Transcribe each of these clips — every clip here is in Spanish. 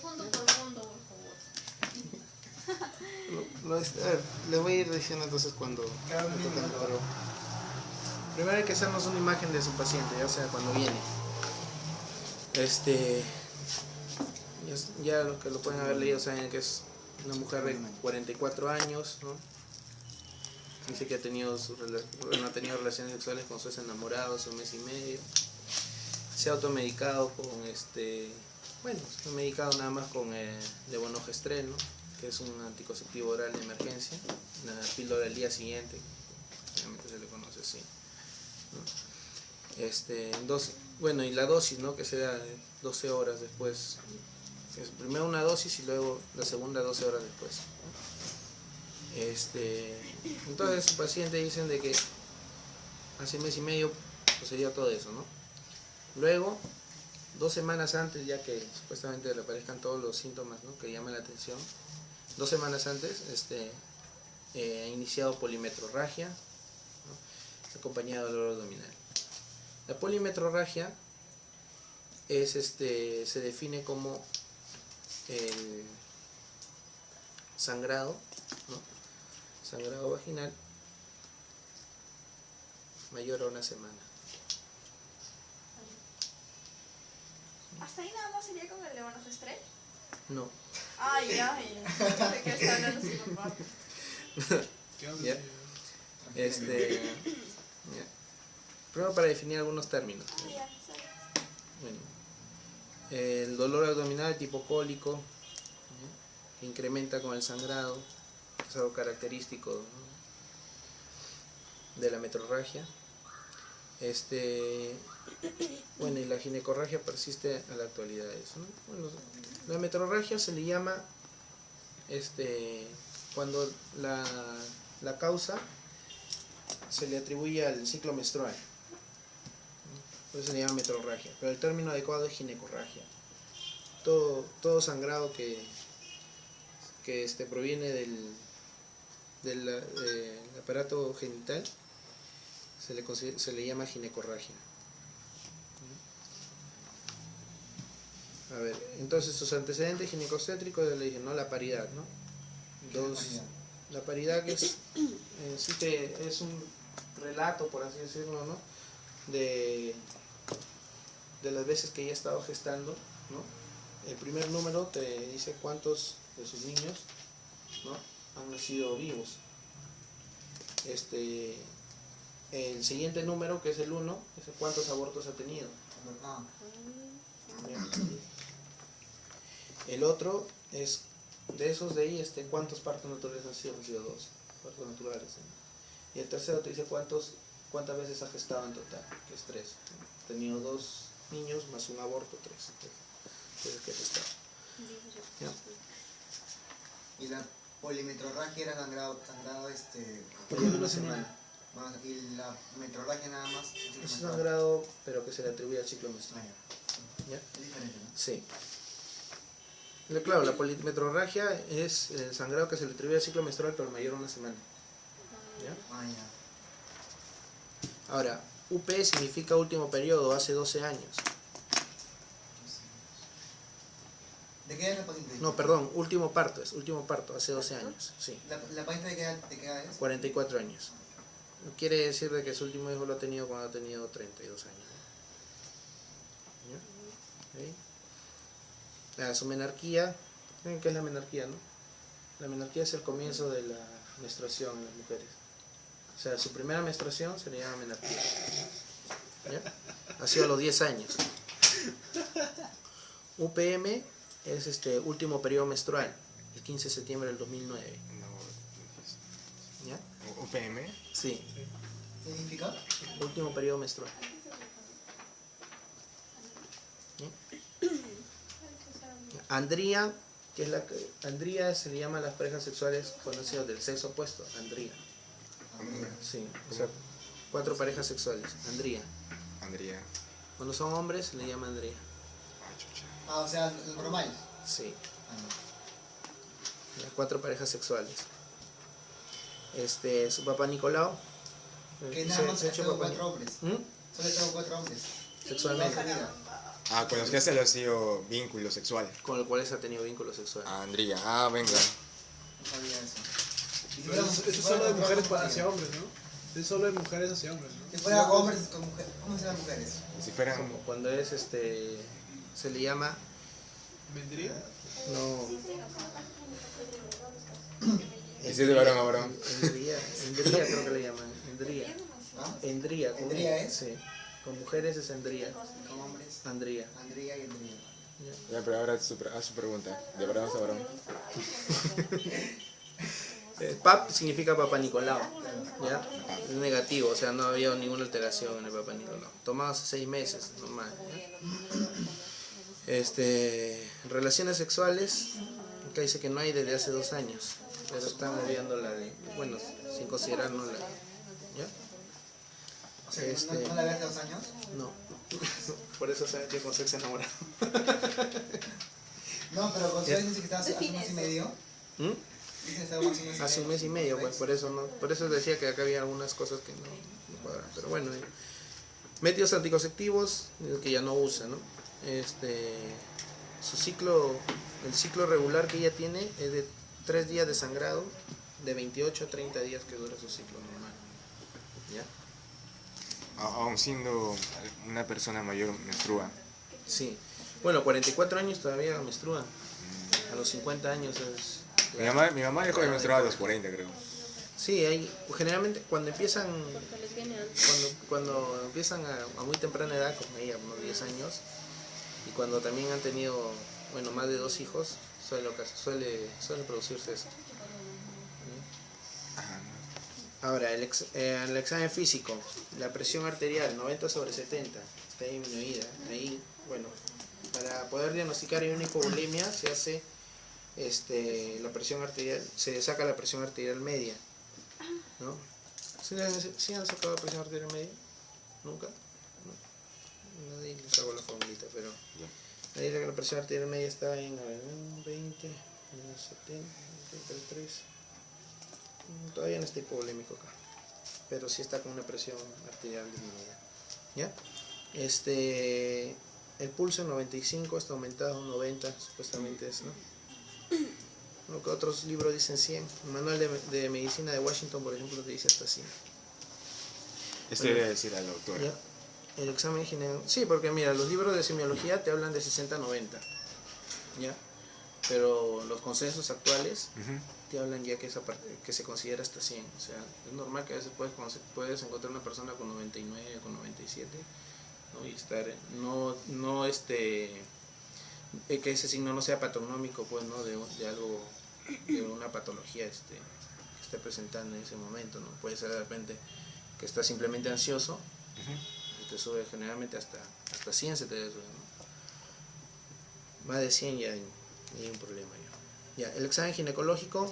Punto por punto, por favor. A ver, les voy a ir diciendo entonces cuando me tocan, pero primero hay que hacernos una imagen de su paciente, ya sea cuando viene. Ya los que lo pueden haber leído saben que es una mujer de 44 años, ¿no? Dice que ha tenido relaciones sexuales con sus enamorados un mes y medio. Se ha automedicado con bueno, se ha medicado nada más con levonorgestrel, ¿no? Que es un anticonceptivo oral de emergencia, la píldora del día siguiente, realmente se le conoce así, ¿no? Bueno, y la dosis, ¿no? Que se da 12 horas después. Primero una dosis y luego la segunda 12 horas después, ¿no? Entonces su paciente dicen de que hace mes y medio sucedió todo eso, ¿no? Luego, 2 semanas antes, ya que supuestamente le aparezcan todos los síntomas, ¿no? Que llaman la atención, 2 semanas antes ha iniciado polimetrorragia, ¿no? Acompañado de dolor abdominal. La polimetrorragia se define como el sangrado, ¿no? Sangrado vaginal mayor a una semana. ¿Hasta ahí nada más sería con el levonorgestrel? No. Ay. ¿De qué está hablando su papá? ¿Ya? Ya. Primero para definir algunos términos. Bueno, el dolor abdominal tipo cólico, ¿no? Que incrementa con el sangrado, es algo característico, ¿no? De la metrorragia. Bueno, y la ginecorragia persiste a la actualidad. Eso, ¿no? Bueno, la metrorragia se le llama cuando la causa se le atribuye al ciclo menstrual, ¿no? Por eso se le llama metrorragia, pero el término adecuado es ginecorragia. Todo sangrado que proviene del aparato genital se le llama ginecorragia. A ver, entonces sus antecedentes ginecocéntricos, ya le dije, ¿no? La paridad, ¿no? La paridad que es, sí que es un relato, por así decirlo, ¿no? De las veces que ella ha estado gestando, ¿no? El primer número te dice cuántos de sus niños, ¿no? Han nacido vivos. El siguiente número, que es el 1, es cuántos abortos ha tenido. El otro es, de ahí, cuántos partos naturales han sido 2 partos naturales, ¿no? Y el tercero te dice cuántas veces ha gestado en total, que es 3. Ha tenido 2 niños más un aborto, 3. Entonces, ¿qué ha gestado? Y la polimetrorragia era sangrado Mayor una semana. Y la metrorragia nada más. Es sangrado, pero que se le atribuye al ciclo menstrual. ¿Ya? Es diferente, ¿no? Sí. Claro, la polimetrorragia es el sangrado que se le atribuye al ciclo menstrual, pero mayor a una semana. ¿Ya? Ahora, UP significa último periodo, hace 12 años. ¿De qué edad es la paciente? No, perdón, último parto, hace 12 años. Sí. ¿La paciente de qué edad es? 44 años. Quiere decir de que su último hijo lo ha tenido cuando ha tenido 32 años. ¿Ya? Su menarquía, ¿saben qué es la menarquía, no? La menarquía es el comienzo de la menstruación en las mujeres. O sea, su primera menstruación se le llama menarquía. ¿Ya? Ha sido a los 10 años. UPM es último periodo menstrual, el 15 de septiembre del 2009. ¿Ya? ¿UPM? Sí. ¿Qué significa? Último periodo menstrual. ¿Ya? Andría, Andría se le llama a las parejas sexuales conocidas del sexo opuesto, Andría. Sí, o sea, 4 parejas sexuales, Andría. Cuando son hombres se le llama Andría. O sea, lo normal. Sí. 4 parejas sexuales. Su papá Nicolau. Que nada más tengo 4 hombres. Solo tengo 4 hombres. Sexualmente. Ah, con los que ha sido vínculo sexual. Con el cual se ha tenido vínculo sexual. Ah, Andría. Ah, venga. No sabía eso. Eso es solo de mujeres hacia hombres, ¿no? Es solo de mujeres hacia hombres, ¿no? Si fuera hombres con mujeres, ¿cómo serán mujeres? Si fueran... Como cuando es se le llama, ¿Vendría? no, Y si es de varón a varón. endría creo que le llaman, endría. ¿Ah? Endría. ¿Endría es? Sí. Con mujeres es endría. Con hombres, Andría. Andrea y Andrea. Ya, pero ahora haz su pregunta. De varón a varón. Pap significa Papá Nicolau, ¿ya? Es negativo, o sea, no había ninguna alteración en el Papá Nicolau. Tomado hace 6 meses, normal. Relaciones sexuales, acá dice que no hay desde hace 2 años, pero están moviendo la de, bueno, sin considerar, ¿no? ¿Ya? O sea, ¿no la ves hace 2 años? No. Por eso se metió con sexo enamorado. No, pero con ustedes dice que estaba hace un mes y medio. ¿Mm? Dice que estaba hace un mes y medio. Hace un mes y medio, pues por eso no, por eso decía que acá había algunas cosas que no cuadran, pero bueno, métodos anticonceptivos que ya no usa, ¿no? Su ciclo, el ciclo regular que ella tiene es de 3 días de sangrado, de 28 a 30 días que dura su ciclo normal, ¿ya? Aún siendo una persona mayor menstrua. Sí, bueno, 44 años todavía menstrua, a los 50 años es... Mi mamá dejó de menstruar a los 40, creo. Sí, generalmente cuando empiezan cuando empiezan a muy temprana edad, como ella, unos 10 años, y cuando también han tenido, bueno, más de 2 hijos, suele producirse eso. Ahora, el examen físico, la presión arterial 90/70 está disminuida. Ahí, bueno, para poder diagnosticar una hipovolemia se hace la presión arterial, se saca la presión arterial media, ¿no? ¿Sí han sacado la presión arterial media? ¿Nunca? No. Nadie les hago la formulita, pero ahí dice que la presión arterial media está en 20, 70, 33. Todavía no está hipovolémico acá, pero sí está con una presión arterial disminuida, ¿ya? El pulso en 95 está aumentado a 90, supuestamente es, ¿no? Lo que otros libros dicen 100. El manual de medicina de Washington, por ejemplo, te dice hasta 100. Debe decir al doctor. ¿Ya? El examen general, sí, porque mira, los libros de semiología te hablan de 60-90, ¿ya? Pero los consensos actuales te hablan ya que se considera hasta 100. O sea, es normal que a veces puedes encontrar una persona con 99, con 97, ¿no? Y estar, que ese signo no sea patronómico, pues, ¿no? De algo, de una patología que esté presentando en ese momento, ¿no? Puede ser de repente que está simplemente ansioso, y te sube generalmente hasta 100 se te debe subir, ¿no? Más de 100 ya hay un problema. Ya, el examen ginecológico,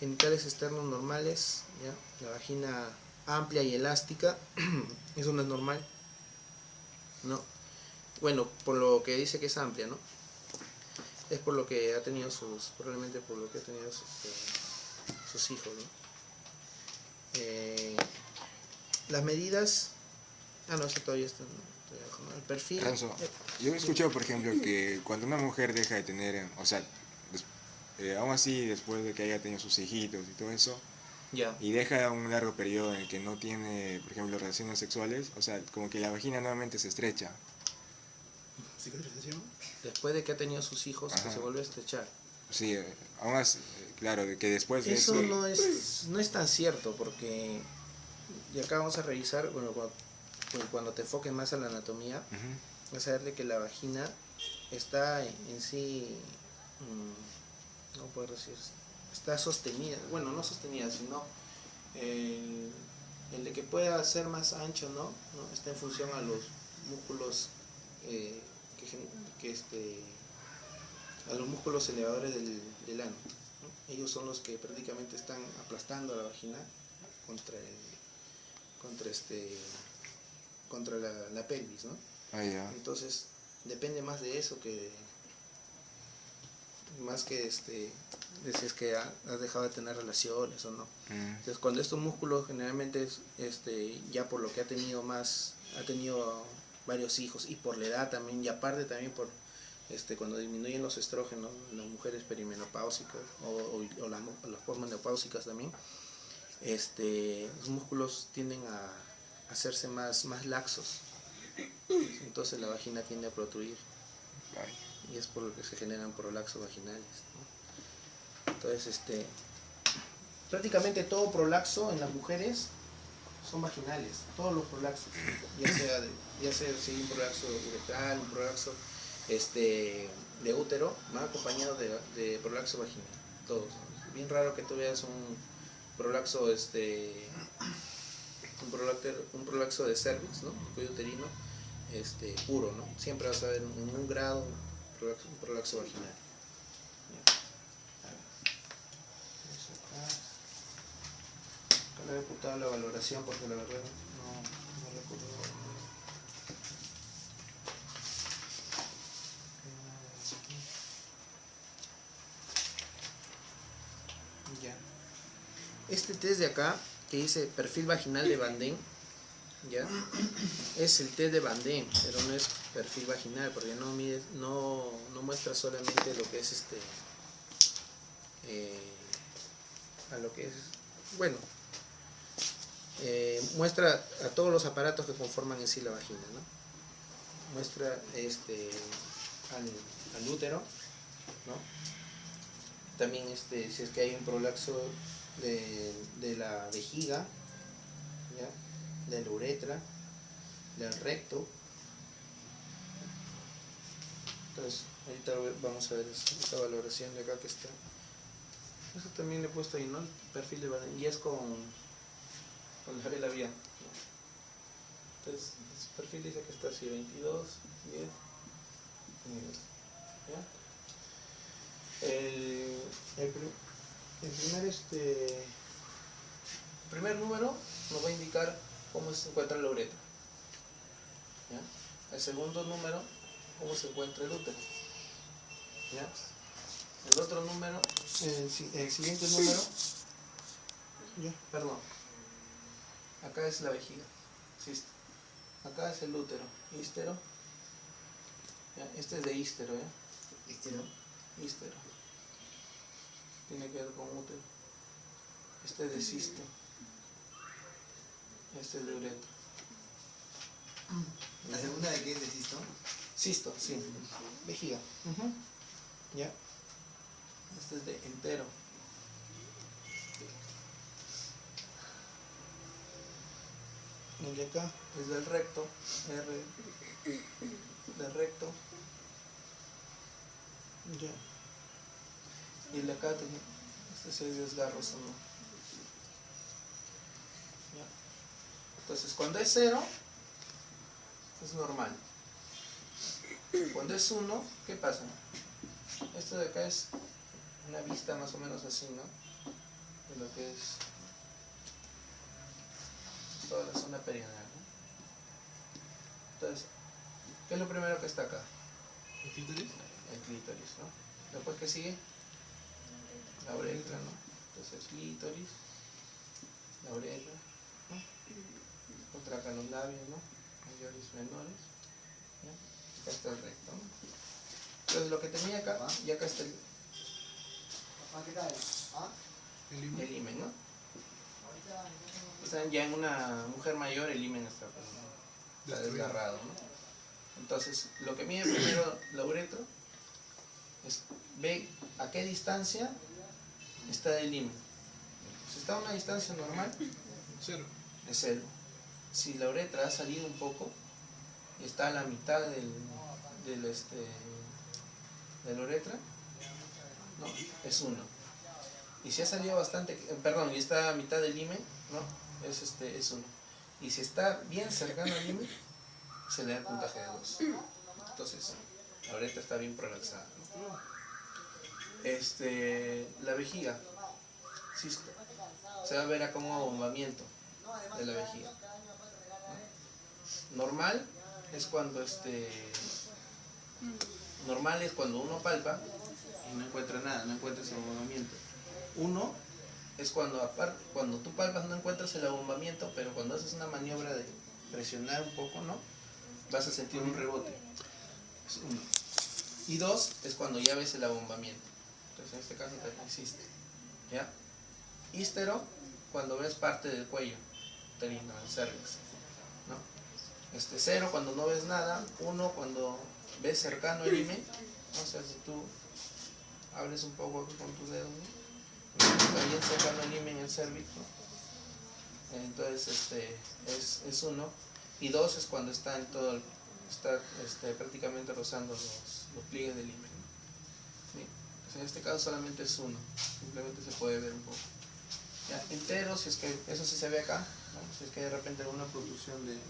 genitales externos normales, ¿ya? La vagina amplia y elástica, eso no es normal, ¿no? Bueno, por lo que dice que es amplia, ¿no? Es por lo que ha tenido probablemente por lo que ha tenido sus hijos, ¿no? Las medidas, no, eso todavía está, el perfil. Renzo, yo he escuchado, por ejemplo, que cuando una mujer deja de tener, o sea, aún así, después de que haya tenido sus hijitos y todo eso, ya, y deja un largo periodo en el que no tiene, por ejemplo, relaciones sexuales, o sea, como que la vagina nuevamente se estrecha. ¿Cicatrización? Después de que ha tenido sus hijos, que se vuelve a estrechar. Sí, aún así, claro, de que después de eso no es tan cierto, porque, y acá vamos a revisar, bueno, cuando te enfoques más a la anatomía, vas a ver de que la vagina está en sí, no puedo decir, está sostenida, bueno, no sostenida, sino el de que pueda ser más ancho, ¿no? Está en función a los músculos a los músculos elevadores del ano, ¿no? Ellos son los que prácticamente están aplastando la vagina contra la pelvis, ¿no? Entonces depende más de eso que de si es que has dejado de tener relaciones o no. Entonces cuando estos músculos generalmente ya por lo que ha tenido varios hijos, y por la edad también, y aparte también por cuando disminuyen los estrógenos en las mujeres perimenopáusicas o las posmenopáusicas también, los músculos tienden a hacerse más laxos, entonces la vagina tiende a protruir, y es por lo que se generan prolaxos vaginales, ¿no? Entonces prácticamente todo prolaxo en las mujeres son vaginales, todos los prolaxos, ya sea si hay un prolaxo uretral, un prolaxo de útero, va acompañado de prolaxo vaginal, todos. Bien raro que tú veas un prolaxo, un prolaxo de cervix, ¿no? Un cuello uterino, puro, ¿no? Siempre vas a ver en un grado un prolaxo vaginal. Acá le he apuntado la valoración porque la verdad no recuerdo. Ya. Este test de acá, que dice perfil vaginal de Van Den, ¿ya? Es el test de Van Den, pero no es perfil vaginal, porque no muestra solamente lo que es a lo que es, bueno, muestra a todos los aparatos que conforman en sí la vagina, ¿no? Muestra al útero, ¿no? También si es que hay un prolaxo de la vejiga, ¿ya? De la uretra, del recto. Entonces ahorita vamos a ver esta valoración de acá que está. Eso también le he puesto ahí, ¿no? El perfil de Van Den, y es con la vela vía, ¿no? Entonces el perfil dice que está así, 22, 10, 10, ¿ya? El primer número nos va a indicar cómo se encuentra la uretra, ¿ya? El segundo número, cómo se encuentra el útero, ¿ya? El otro número, el siguiente número, ¿ya? Perdón, acá es la vejiga, cisto. Acá es el útero, ístero, ¿ya? Este es de ístero, ¿ya? Ístero. Tiene que ver con útero. Este es de cisto. Este es de uretra. ¿La segunda de qué es de cisto? Cisto, sí. Vejiga. ¿Ya? Este es de entero. El de acá es del recto. Del recto. Ya. Y el de acá tenía, es el desgarro, ¿no? ¿Ya? Entonces cuando es 0 es normal. Cuando es 1, ¿qué pasa? Esto de acá es una vista más o menos así, ¿no? De lo que es toda la zona perianal, ¿no? Entonces, ¿qué es lo primero que está acá? ¿El clítoris? El clítoris, ¿no? Después, ¿qué sigue? La uretra, ¿no? Entonces, clítoris, la uretra, ¿no? Otra acá los labios, ¿no? Mayores, menores, ¿no? Acá está el recto, ¿no? Entonces, lo que tenía acá, y acá está ¿Qué tal? el himen, ¿no? O sea, ya en una mujer mayor el himen está desgarrado, ¿no? Entonces, lo que mide primero la uretra es ve a qué distancia está el himen. Si está a una distancia normal, 0. es 0. Si la uretra ha salido un poco y está a la mitad de la uretra, ¿no? Es 1. Y si ha salido bastante, perdón, y está a mitad del himen, ¿no? Es 1. Y si está bien cercano al himen, se le da el puntaje de 2. Entonces, la uretra está bien prolaxada, ¿no? La vejiga, cisto, se va a ver a como abombamiento de la vejiga, ¿no? Normal es cuando normal es cuando uno palpa y no encuentra nada, no encuentra ese abombamiento. 1 es cuando tú palpas no encuentras el abombamiento, pero cuando haces una maniobra de presionar un poco, ¿no? vas a sentir un rebote. Es uno. Y dos es cuando ya ves el abombamiento. Entonces en este caso también existe. ¿Ya? Hístero, cuando ves parte del cuello uterino, el cervix. ¿No? Cero, cuando no ves nada. Uno, cuando ves cercano el himen. O sea, si tú abres un poco aquí con tus dedos, ¿no? Está bien cercano el himen, el cervix, ¿no? Entonces es uno. Y dos es cuando está en todo está prácticamente rozando los pliegues del himen, ¿no? ¿Sí? Pues en este caso solamente es uno, simplemente se puede ver un poco. ¿Ya? Entero, si es que eso sí se ve acá, ¿no? Si es que de repente alguna producción del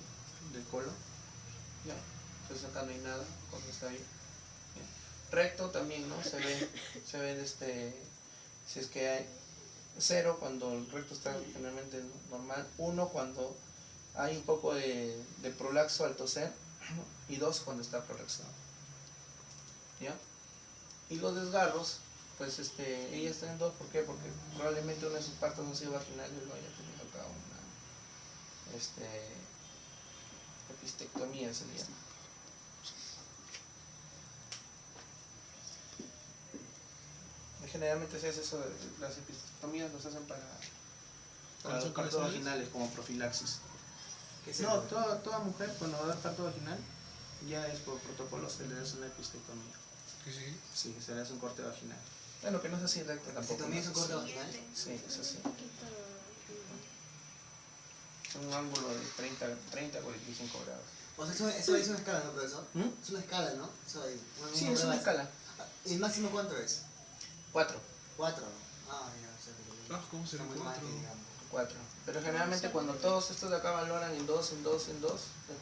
colon, ¿ya? Entonces acá no hay nada, porque está bien. ¿Ya? Recto también, ¿no? Se ve si es que hay 0 cuando el recto está generalmente normal, 1 cuando hay un poco de prolaxo al toser, ¿no? Y 2 cuando está prolaxado. ¿Ya? Y los desgarros, pues ella está en 2, ¿por qué? Porque probablemente una de sus partos han sido vaginales lo haya tenido acá una epistectomía se le llama. Generalmente se hace eso, las epistectomías los hacen para los partos vaginales como profilaxis. No, toda mujer cuando va a dar parto vaginal ya es por protocolo se le hace una epistectomía. Sí. Sí, se le hace un corte vaginal. Bueno, que no es así recto tampoco. ¿También es un corte vaginal? Sí, es así. Es un ángulo de 30 a 45 grados. O sea, eso es una escala, ¿no, profesor? ¿Mm? Es una escala, ¿no? Eso hay, Sí, es una escala. ¿El máximo cuánto es? 4. 4. Ah, ya, o sea, que ¿Cómo será está muy mal, 4? digamos. 4. Pero generalmente cuando todos estos de acá valoran en 2, es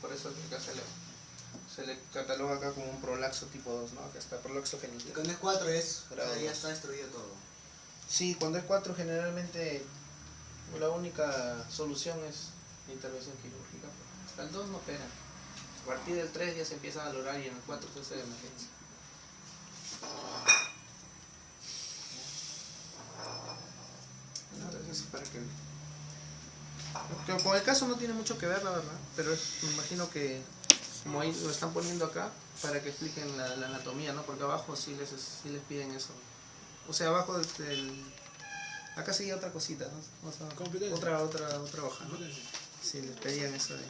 por eso que acá se le cataloga acá como un prolaxo tipo 2, ¿no? Acá está prolaxo Y genital. cuando es 4 es, o Grado sea, ya dos. está destruido todo. Sí, cuando es 4 generalmente la única solución es la intervención quirúrgica. Hasta el 2 no opera. A partir del 3 ya se empieza a valorar y en el 4 se hace de emergencia. Entonces para que con el caso no tiene mucho que ver, la verdad, pero me imagino que como ahí lo están poniendo acá para que expliquen la anatomía, ¿no? Porque abajo sí les piden eso. O sea, abajo acá sigue otra cosita, ¿no? O sea, otra hoja, ¿no? Competencia. Sí, les pedían eso de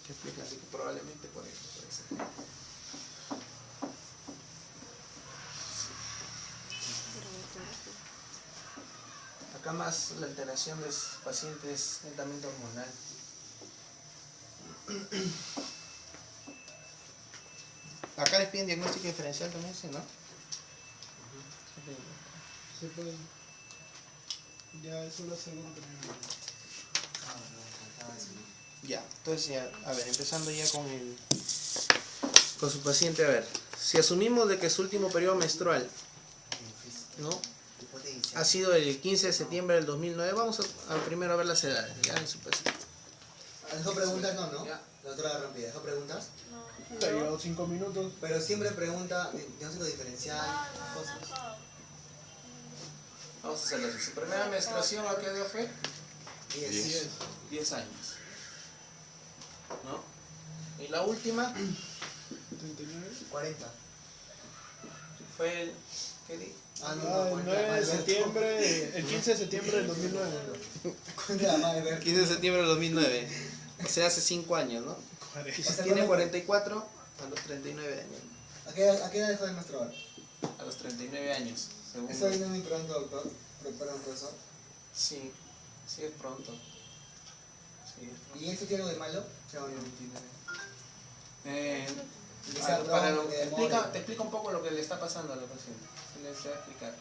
que explican, así que probablemente por eso puede ser. Acá más la alteración de pacientes netamente hormonal. Acá les piden diagnóstico diferencial también, ¿sí, no? Sí, pues. Ya eso lo hacemos también. Ah, no, faltaba eso. Ya, entonces ya, a ver, empezando ya con su paciente, a ver, si asumimos de que su último periodo menstrual, ¿no? Ha sido el 15 de septiembre del 2009, vamos a primero a ver las edades, ya en su paciente. ¿Dejó preguntas? No, ¿no? Ya. La otra rompida. ¿Dejó preguntas? Te llevado 5 minutos. Pero siempre pregunta diagnóstico diferencial, cosas. Vamos a hacerlo así. Su primera menstruación, ¿a qué edad fue? 10. 10 años. ¿No? Y la última 39. 40. fue el... ¿Qué dije? Ah, El 9 de septiembre, el 15 de septiembre del 2009. Cuenta la madre, ver. 15 de septiembre del 2009. O sea, hace 5 años, ¿no? 40. Tiene 44 a los 39 años. ¿A qué edad dejó de menstruar? A los 39 años, según... ¿Eso viene muy pronto, doctor? Perdón, profesor. Sí, sí es pronto. Sí es pronto. ¿Y esto tiene algo de malo? ¿Sí o no? Que sea pronto, que demore. Te explica un poco lo que le está pasando a la paciente. Les voy a explicar.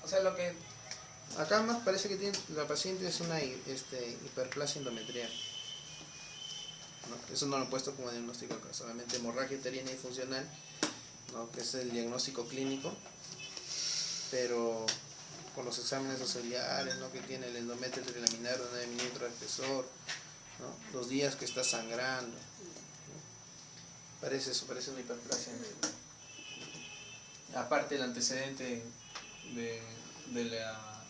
O sea, lo que... Acá más parece que tiene la paciente es una hiperplasia endometrial. ¿No? Eso no lo he puesto como diagnóstico acá, solamente hemorragia uterina y funcional, ¿no? Que es el diagnóstico clínico, pero con los exámenes auxiliares, ¿no? Que tiene el endometrio trilaminar de 9 milímetros de espesor, ¿no? Los días que está sangrando, ¿no? Parece eso, parece una hiperplasia. Aparte el antecedente de la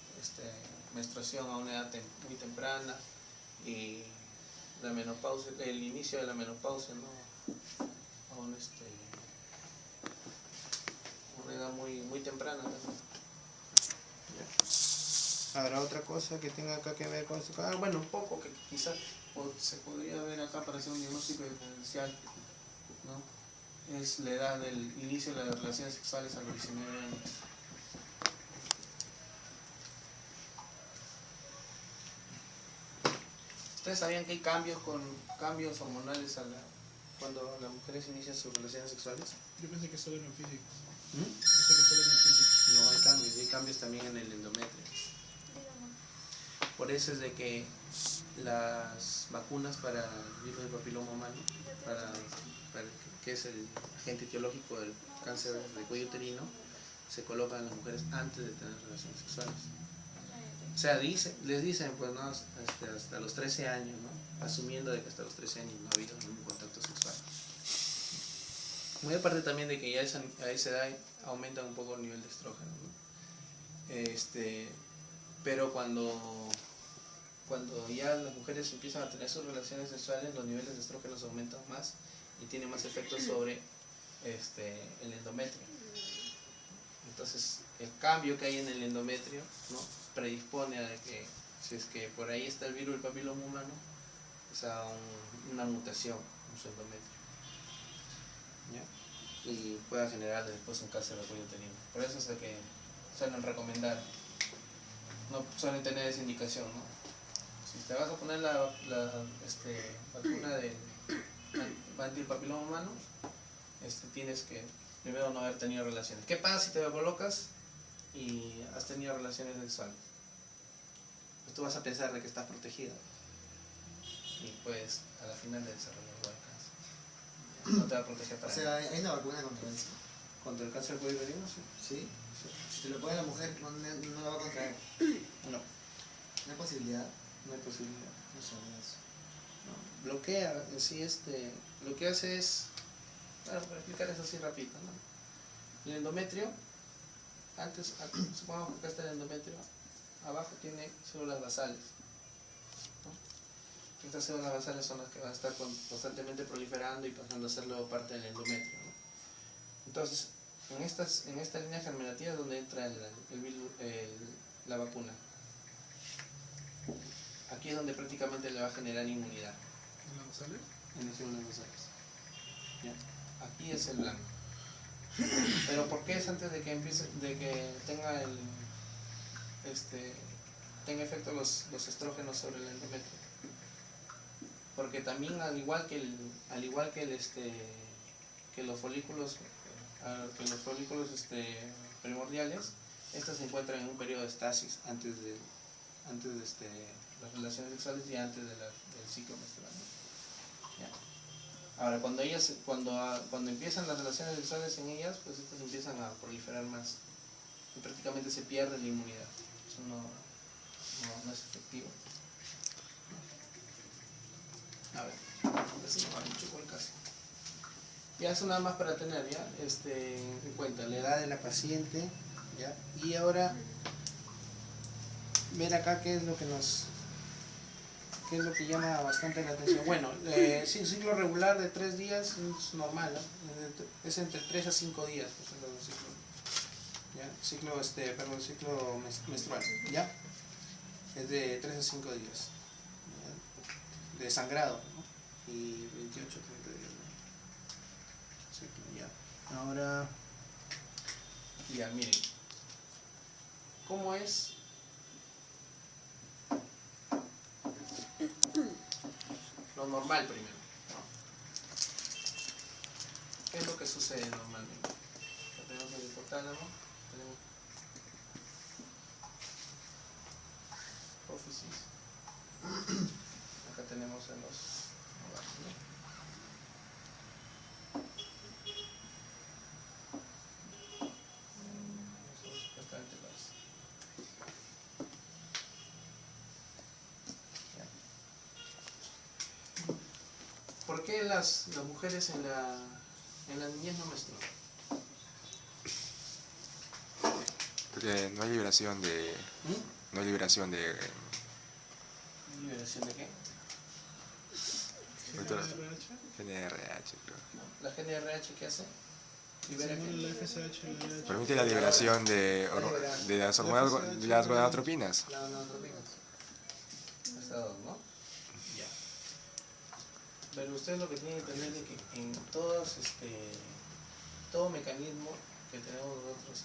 menstruación a una edad muy temprana y la menopausia, el inicio de la menopausia, ¿no? A una edad muy temprana también. Ya. Ahora otra cosa que tenga acá que ver con esto, bueno, un poco que quizás se podría ver acá para hacer un diagnóstico diferencial, ¿no? Es la edad del inicio de las relaciones sexuales a los 19 años. ¿Ustedes sabían que hay cambios hormonales cuando las mujeres inician sus relaciones sexuales? Yo pensé que solo en el físico. ¿Mm? Pensé que solo en el físico. No, hay cambios también en el endometrio. Por eso es de que las vacunas para el virus del papiloma humano, que es el agente etiológico del cáncer de cuello uterino, se colocan en las mujeres antes de tener relaciones sexuales. O sea, les dicen, pues, ¿no? Hasta los 13 años, ¿no? Asumiendo de que hasta los 13 años no ha habido ningún contacto sexual. Muy aparte también de que ya a esa edad aumenta un poco el nivel de estrógeno, ¿no? Pero cuando ya las mujeres empiezan a tener sus relaciones sexuales, los niveles de estrógenos aumentan más y tienen más efectos sobre el endometrio. Entonces, el cambio que hay en el endometrio, ¿no? Predispone a que, si es que por ahí está el virus del papiloma humano, o sea, una mutación en su endometrio, ¿ya? Y pueda generar después un cáncer de cuello uterino. Por eso es de que suelen recomendar, no suelen tener esa indicación, ¿no? Si te vas a poner la vacuna del antipapiloma humano, tienes que primero no haber tenido relaciones. ¿Qué pasa si te lo colocas y has tenido relaciones sexuales? Pues tú vas a pensar de que estás protegida y pues a la final de desarrollar igual cáncer. No te va a proteger para O sea, hay una vacuna contra eso. ¿Contra el cáncer de cuello uterino? Sí. ¿Sí? Si te lo pone la mujer, no la va a contraer. No, No hay posibilidad. no hay posibilidad. No sabía eso. No. Bloquea, en sí, lo que hace es, bueno, para explicarles así rápido, ¿no? El endometrio, supongamos que acá está el endometrio, abajo tiene células basales, ¿no? Estas células basales son las que van a estar constantemente proliferando y pasando a ser luego parte del endometrio, ¿no? Entonces, en esta línea germinativa es donde entra la vacuna. Aquí es donde prácticamente le va a generar inmunidad. ¿En la basales? En las células basales. ¿Ya? Aquí es el blanco. Pero ¿por qué es antes de que tenga tenga efecto los estrógenos sobre el endometrio? Porque también al igual que los folículos primordiales, estos se encuentran en un periodo de estasis antes de las relaciones sexuales y antes del ciclo menstrual, ¿no? ¿Ya? Ahora, cuando empiezan las relaciones sexuales en ellas, pues estas empiezan a proliferar más y prácticamente se pierde la inmunidad. Eso no es efectivo. A ver, eso no va mucho igual casi. Ya eso nada más para tener ya en cuenta la edad de la paciente, ¿ya? Y ahora ver acá qué es lo que llama bastante la atención. Bueno, sí, ciclo regular de 3 días es normal, ¿no? Es entre 3 a 5 días, pues, el ciclo, ¿ya? Ciclo menstrual, ¿ya? Es de 3 a 5 días, ¿ya? De sangrado, ¿no? Y 28 a 30 días, ¿no? Ciclo, ya. Ahora, ya, miren, ¿cómo es? Lo normal primero, ¿no? ¿Qué es lo que sucede normalmente? Acá tenemos el hipotálamo, tenemos hipófisis, acá tenemos en los ovarios, ¿no? Supuestamente los. ¿Por qué las mujeres en la niñez no menstruan? Porque no hay liberación de... No hay liberación de... ¿Liberación de qué? Doctora, GNRH. GNRH, creo. La GNRH, ¿qué hace? Libera Simula que la FSH, la LH. Permite la liberación de las hormonas, de las gonadotropinas. La gonadotropina. hasta 2, ¿no? Ya. Pero ustedes lo que tienen que entender es que en todos, todo mecanismo que tenemos nosotros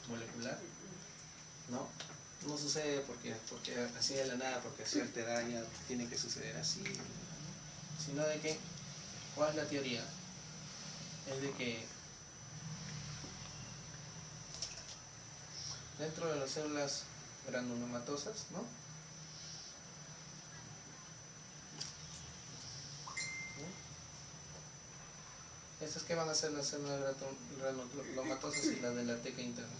molecular, ¿no? No sucede porque así de la nada, porque a cierta edad ya tiene que suceder así, sino de que, ¿cuál es la teoría? Es de que dentro de las células granulomatosas, ¿no? Estas que van a ser las células granulomatosas y las de la teca interna.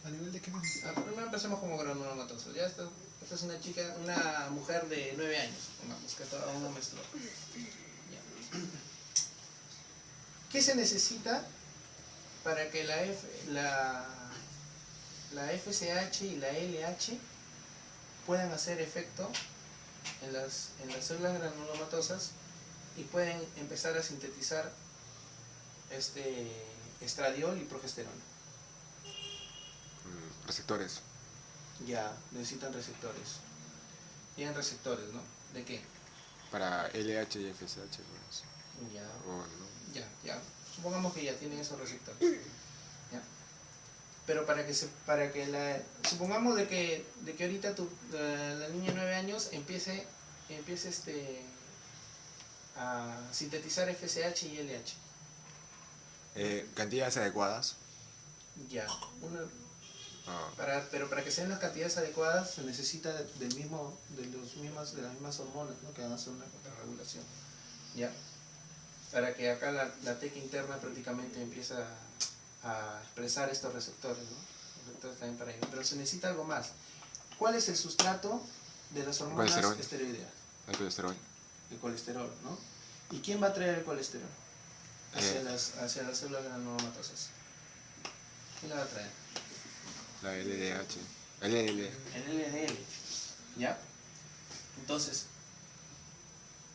¿A nivel de qué más? Primero empecemos como granulomatosos. Ya esta es una chica, una mujer de 9 años, supongamos que aún no menstruó. Ya. ¿Qué se necesita para que la FSH y la LH puedan hacer efecto en las células granulomatosas y pueden empezar a sintetizar estradiol y progesterona? Receptores. Ya, necesitan receptores. Tienen receptores, ¿no? ¿De qué? Para LH y FSH, pues. Ya, O no. ya. Supongamos que ya tienen esos receptores. ¿Ya? Pero supongamos de que ahorita la niña de 9 años empiece a sintetizar FSH y LH. Cantidades adecuadas. Ya, Ah, pero para que sean las cantidades adecuadas se necesita de las mismas hormonas, ¿no? Que van a hacer una regulación. ¿Ya? Para que acá la teca interna prácticamente empieza a expresar estos receptores, ¿no? Receptores también para ello. Pero se necesita algo más. ¿Cuál es el sustrato de las hormonas Colesterol. esteroideas? el colesterol. El colesterol, ¿no? ¿Y quién va a traer el colesterol hacia las células granulomatosas? ¿Quién la va a traer? La LDH. LL. El LDL, ¿ya? Entonces,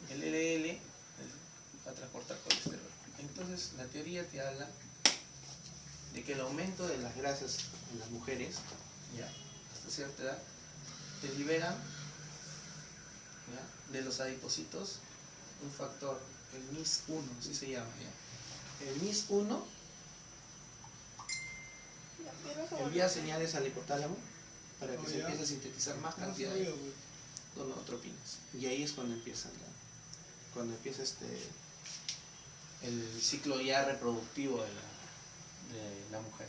el LDL va a transportar colesterol. Entonces, la teoría te habla de que el aumento de las grasas en las mujeres, ¿ya? Hasta cierta edad, te liberan, ¿ya? De los adipocitos un factor, el MIS1, así se llama, ¿ya? El MIS1 envía señales al hipotálamo para que se empiece a sintetizar más cantidad de gonadotropinas. Y ahí es cuando empieza el ciclo ya reproductivo de la mujer.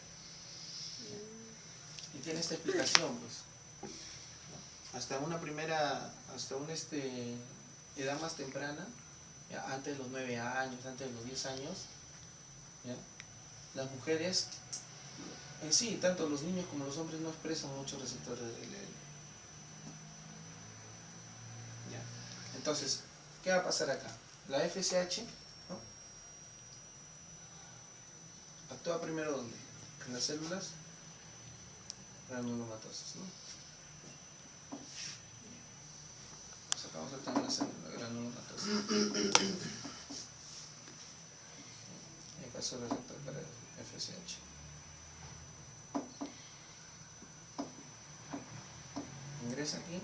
Y tiene esta explicación, pues. Hasta una edad más temprana, ya, antes de los 9 años, antes de los 10 años, ¿ya? Las mujeres en sí, tanto los niños como los hombres no expresan muchos receptores de LDL. ¿Ya? Entonces, ¿qué va a pasar acá? La FSH, ¿no? Actúa primero ¿dónde? En las células granulomatosas, ¿no? Sacamos el tema de la célula granulomatosa. En caso de receptor para FSH. Ingresa aquí.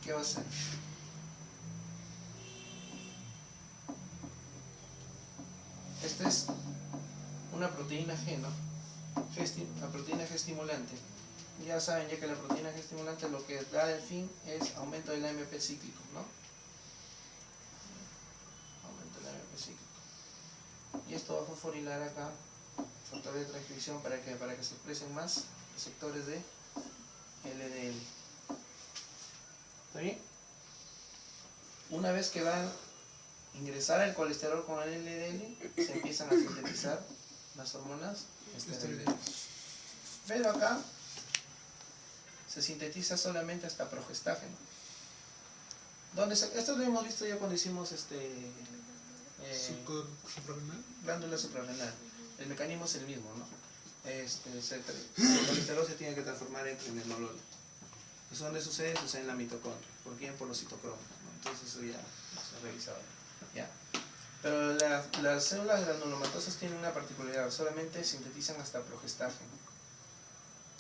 ¿Qué va a hacer? Esta es una proteína G, ¿no? La proteína G estimulante. Ya saben ya que la proteína G estimulante lo que da de fin es aumento del AMP cíclico, ¿no? Aumento del AMP cíclico. Y esto va a fosforilar acá factor de transcripción para que se expresen más receptores de LDL. ¿Está bien? Una vez que va a ingresar el colesterol con el LDL, se empiezan a sintetizar las hormonas esteroideas. Pero acá se sintetiza solamente hasta progestágeno. Esto lo hemos visto ya cuando hicimos ¿Suprarrenal? glándula suprarrenal. El mecanismo es el mismo, ¿no? El colesterol se tiene que transformar en trenolol. Pues ¿dónde sucede? Sucede en la mitocondria. ¿Por quién? Por los citocromas, ¿no? Entonces eso ya se ha revisado. ¿Ya? Pero las células granulomatosas tienen una particularidad, solamente sintetizan hasta progestágeno.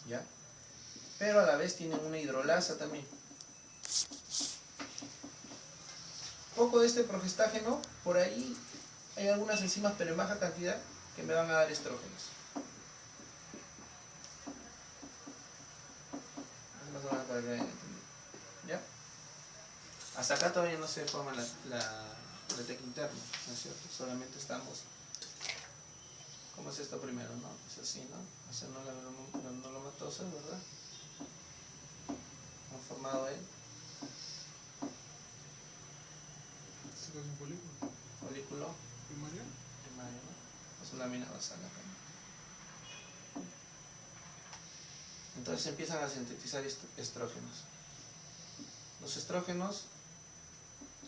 ¿Ya? Pero a la vez tienen una hidrolasa también. Poco de este progestágeno, por ahí hay algunas enzimas, pero en baja cantidad, que me van a dar estrógenos. Más o menos para que hayan entendido. ¿Ya? Hasta acá todavía no se forma la teca interna, ¿no es cierto? Solamente estamos... ¿Cómo es esto primero, no? Es así, ¿no? O sea, no la granulomatosa, ¿verdad? Han formado el ¿Esto es un polígono? folículo ¿Primario? primario, ¿no? Es una lámina basal acá. Entonces empiezan a sintetizar estrógenos. Los estrógenos,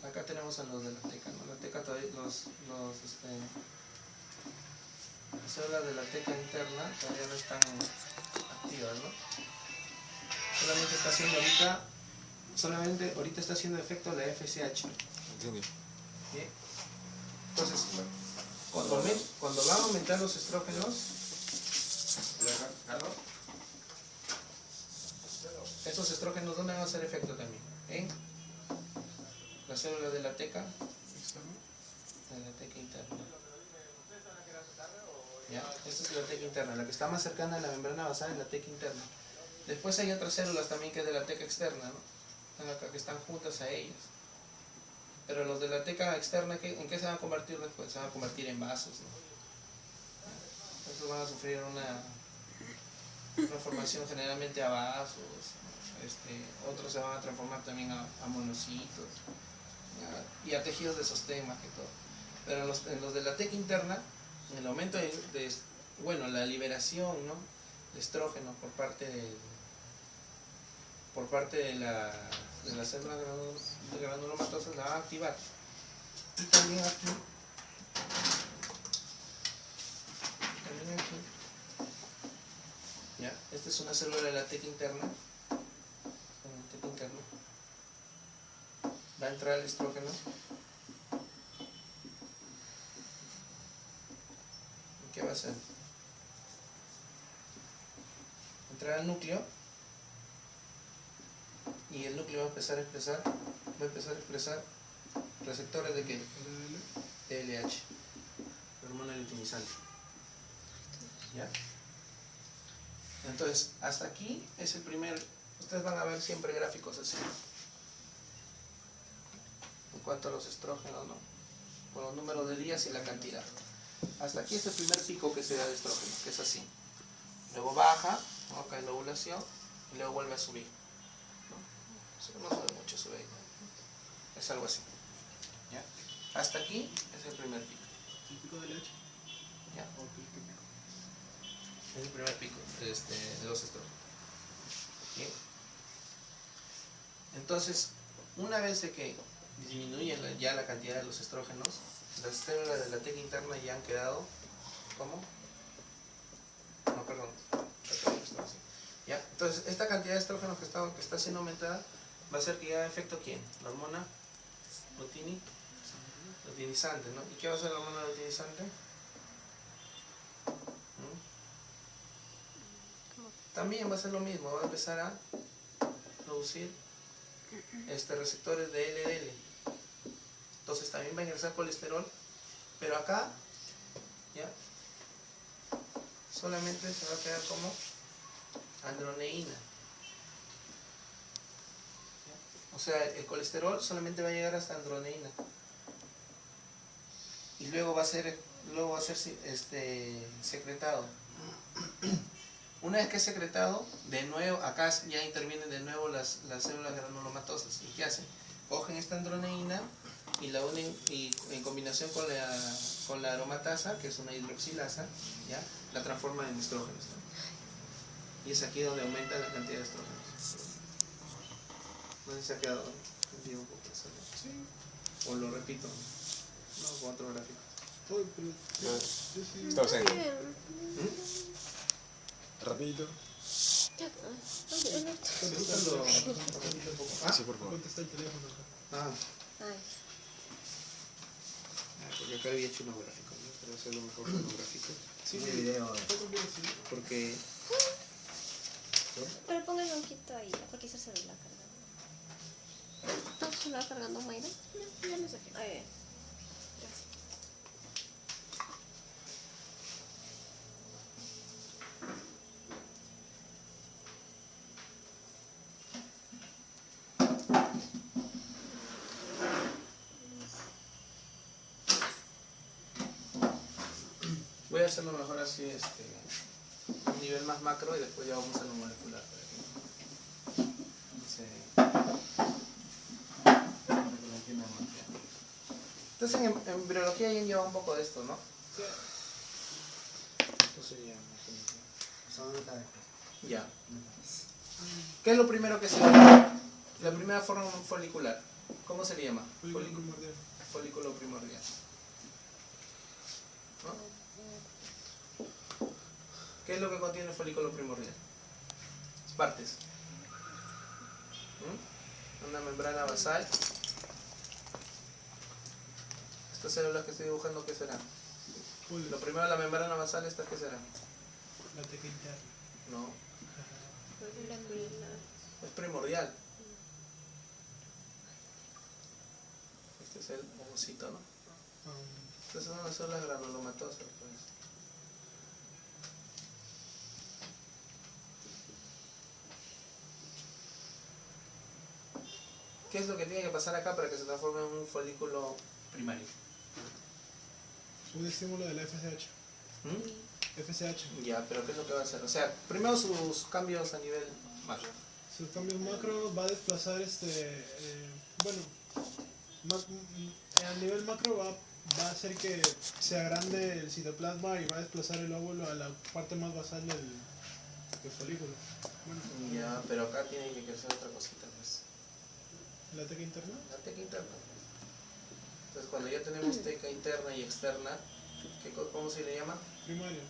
acá tenemos a los de la teca, ¿no? La teca todavía, las células de la teca interna todavía no están activas, ¿no? Solamente ahorita está haciendo efecto la FSH. ¿Entiendes? ¿Sí? Entonces, cuando van a aumentar los estrógenos, estos estrógenos, ¿dónde van a hacer efecto también? En las células de la teca interna. ¿Ya? Esta es la teca interna, la que está más cercana a la membrana basal es la teca interna. Después hay otras células también que es de la teca externa, ¿no? Están acá, que están juntas a ellas. Pero los de la teca externa, ¿en qué se van a convertir después? Se van a convertir en vasos, ¿no? Estos van a sufrir una formación generalmente a vasos, otros se van a transformar también a monocitos, ¿ya? Y a tejidos de sostén más que todo. Pero en los de la teca interna, en el aumento la liberación, ¿no?, de estrógeno por parte de las células granulomatosas, la van a activar. Y también aquí, ¿ya? Esta es una célula de la teca interna. Va a entrar el estrógeno. ¿Y qué va a hacer? Entrar al núcleo. Y el núcleo va a empezar a expresar receptores de ¿qué? De LH, la hormona luteinizante. ¿Ya? Entonces, hasta aquí es el primer. Ustedes van a ver siempre gráficos así, en cuanto a los estrógenos, ¿no? Con los números de días y la cantidad. Hasta aquí es el primer pico que se da de estrógeno, que es así. Luego baja, ¿no?, acá en la ovulación, y luego vuelve a subir, ¿no? Eso no sube mucho, sube ahí, ¿no? Es algo así. ¿Ya? Hasta aquí es el primer pico. ¿El pico de leche? ¿Ya? ¿O qué pico? Es el primer pico de los estrógenos. ¿Bien? Entonces, una vez de que disminuye ya la cantidad de los estrógenos, las células de la teca interna ya han quedado, ¿cómo? No, perdón. ¿Ya? Entonces, esta cantidad de estrógenos que está siendo aumentada va a hacer que haga efecto ¿quién? La hormona luteinizante, ¿no? ¿Y qué va a hacer la hormona luteinizante? También va a ser lo mismo, va a empezar a producir receptores de LDL. Entonces también va a ingresar colesterol, pero acá, ¿ya?, solamente se va a quedar como androneína. ¿Ya? O sea, el colesterol solamente va a llegar hasta androneína. Y luego va a ser secretado. Una vez que es secretado, de nuevo, acá ya intervienen de nuevo las células granulomatosas. ¿Y qué hacen? Cogen esta androneína y la unen, y en combinación con la aromatasa, que es una hidroxilasa, ¿ya?, la transforman en estrógenos, ¿no? Y es aquí donde aumenta la cantidad de estrógenos. No sé si se ha quedado entendido un poco eso, ¿no? Sí. O lo repito, no, con otro gráfico. Todo, pero... Está bien. ¿Mm? Rapidito. Contéstalo. Sí, por favor. Contesta el teléfono acá. Ah, Ay, porque acá había hecho unos gráficos, ¿no? Pero hacerlo mejor con los gráficos. Sí, Un video. Porque pero póngale un quito ahí, porque ese celular cargando. ¿Está tu celular cargando, Mayra? Ya lo saqué. Ay, bien. voy a hacerlo mejor así, un nivel más macro y después ya vamos a lo molecular. Entonces en embriología ya lleva un poco de esto, ¿no? Sí. Entonces ya, imagínate. Son una cabeza. Ya. ¿Qué es lo primero que se ve? La primera forma folicular. ¿Cómo se le llama? Folículo primordial. Folículo primordial. ¿No? ¿Qué es lo que contiene el folículo primordial? Partes. Una membrana basal. Estas células que estoy dibujando, ¿qué serán? Lo primero, la membrana basal, ¿estas qué serán? La teca interna. No, es primordial. Este es el ovocito, ¿no? Estas son las células granulomatosas, pues. ¿Qué es lo que tiene que pasar acá para que se transforme en un folículo primario? Un estímulo de la FSH. FSH. Ya, pero ¿qué es lo que va a hacer? O sea, primero sus cambios a nivel macro. Su cambio macro va a desplazar bueno, a nivel macro va a hacer que se agrande el citoplasma y va a desplazar el óvulo a la parte más basal del folículo. Bueno, Ya, pero acá tiene que crecer otra cosita, pues. la teca interna. La teca interna. Entonces, cuando ya tenemos teca interna y externa, ¿cómo se le llama? Primario.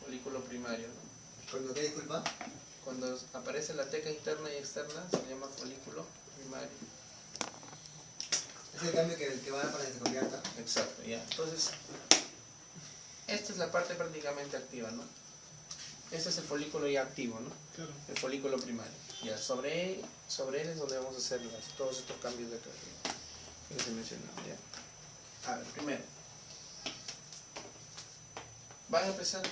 Folículo primario, ¿no? ¿Cuándo qué, disculpa? Cuando aparece la teca interna y externa, se le llama folículo primario. Es el cambio que va para que se convierta. Exacto, ya. Entonces, esta es la parte prácticamente activa, ¿no? Este es el folículo ya activo, ¿no? Claro. El folículo primario. Ya, sobre él es donde vamos a hacer todos estos cambios de acá que les he mencionado, ¿ya? A ver, primero. Van a empezar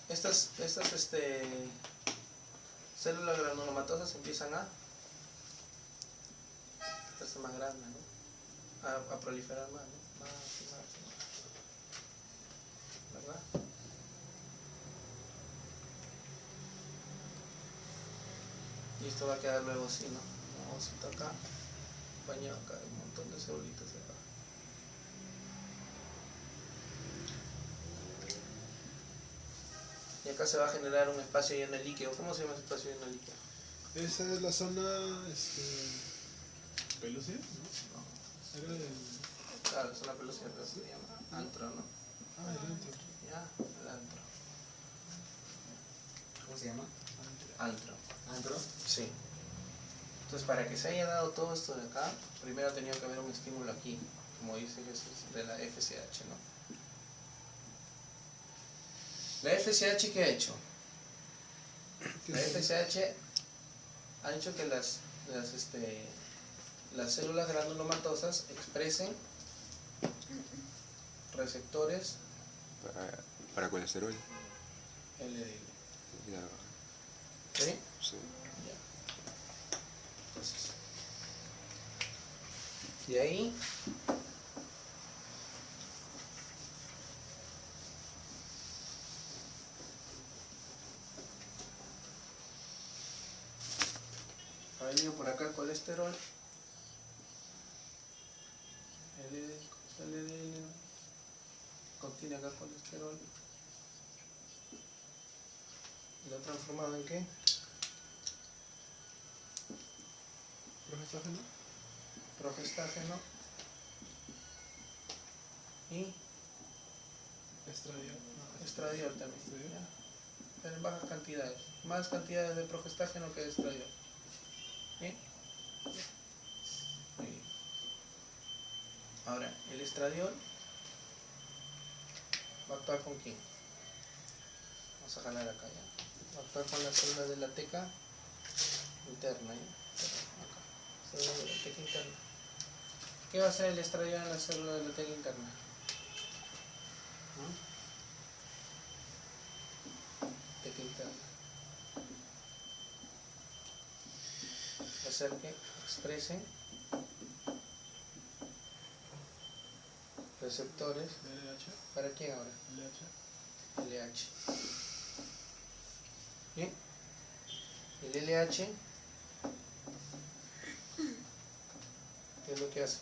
estas células granulomatosas empiezan a hacerse más grandes, ¿no? A proliferar más, ¿no? Más y más y más. ¿Verdad? Y esto va a quedar luego así, ¿no? Un ovocito acá, bañado acá, un montón de celulitas acá. Y acá se va a generar un espacio lleno de líquido. ¿Cómo se llama ese espacio lleno de líquido? Esa es la zona pelúcida, ¿no? Era del... Claro, es una pelúcida, pero se llama antro, ¿no? Ah, el antro. Ya, el antro. ¿Cómo se llama? Antro. ¿Antro? Sí. Entonces, para que se haya dado todo esto de acá, primero tenía que haber un estímulo aquí, como dice Jesús, de la FSH, ¿no? La FSH, ¿qué ha hecho? La FSH ha hecho que las células granulomatosas expresen receptores Para colesterol. LDL. Ya, ¿Sí? sí. Ya. Entonces, de ahí ha venido por acá el colesterol, LDL, contiene acá colesterol, lo ha transformado en ¿qué? Progestágeno. Progestágeno y Estradiol. estradiol también. Sí. ¿Ya? pero en bajas cantidades. Más cantidades de progestágeno que de estradiol. ¿Bien? Muy bien. Ahora, el estradiol va a actuar con quién. Vamos a jalar acá ya. Va a actuar con las células de la teca interna. Acá. Células de la teca interna. ¿Qué va a hacer el estradiol en las células de la teca interna? Teca interna. Va a hacer que expresen receptores. LH, ¿Para quién ahora? LH. LH. Bien. El LH, ¿qué es lo que hace?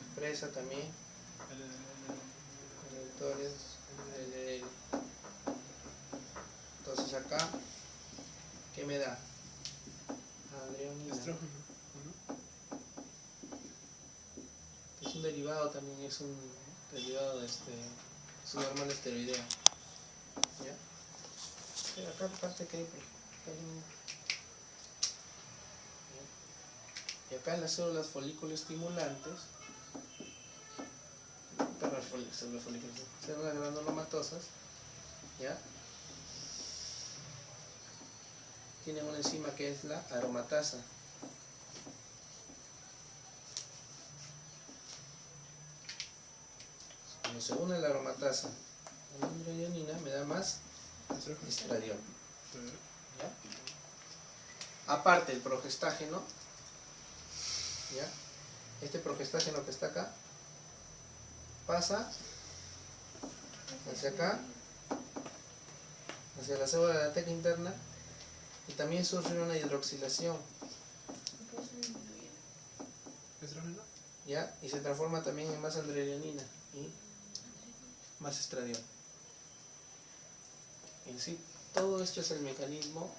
Expresa también receptores LDL. Entonces acá, ¿qué me da? Adrenalina. Estrógeno, ¿o no? Es un derivado también, es un derivado de es una hormona esteroidea. ¿Ya? Pero acá parte que hay, y acá en las células folículo estimulantes, células granulomatosas, ¿ya? Tienen una enzima que es la aromatasa. Cuando se une la aromatasa a la androgenina me da más Estrógeno. estradiol. ¿Ya? Aparte el progestágeno, ¿ya? Este progestágeno que está acá pasa hacia acá, hacia la célula de la teca interna, y también sufre una hidroxilación, Estrógeno. ¿ya? Y se transforma también en más adrenalina y más estradiol. En sí, todo esto es el mecanismo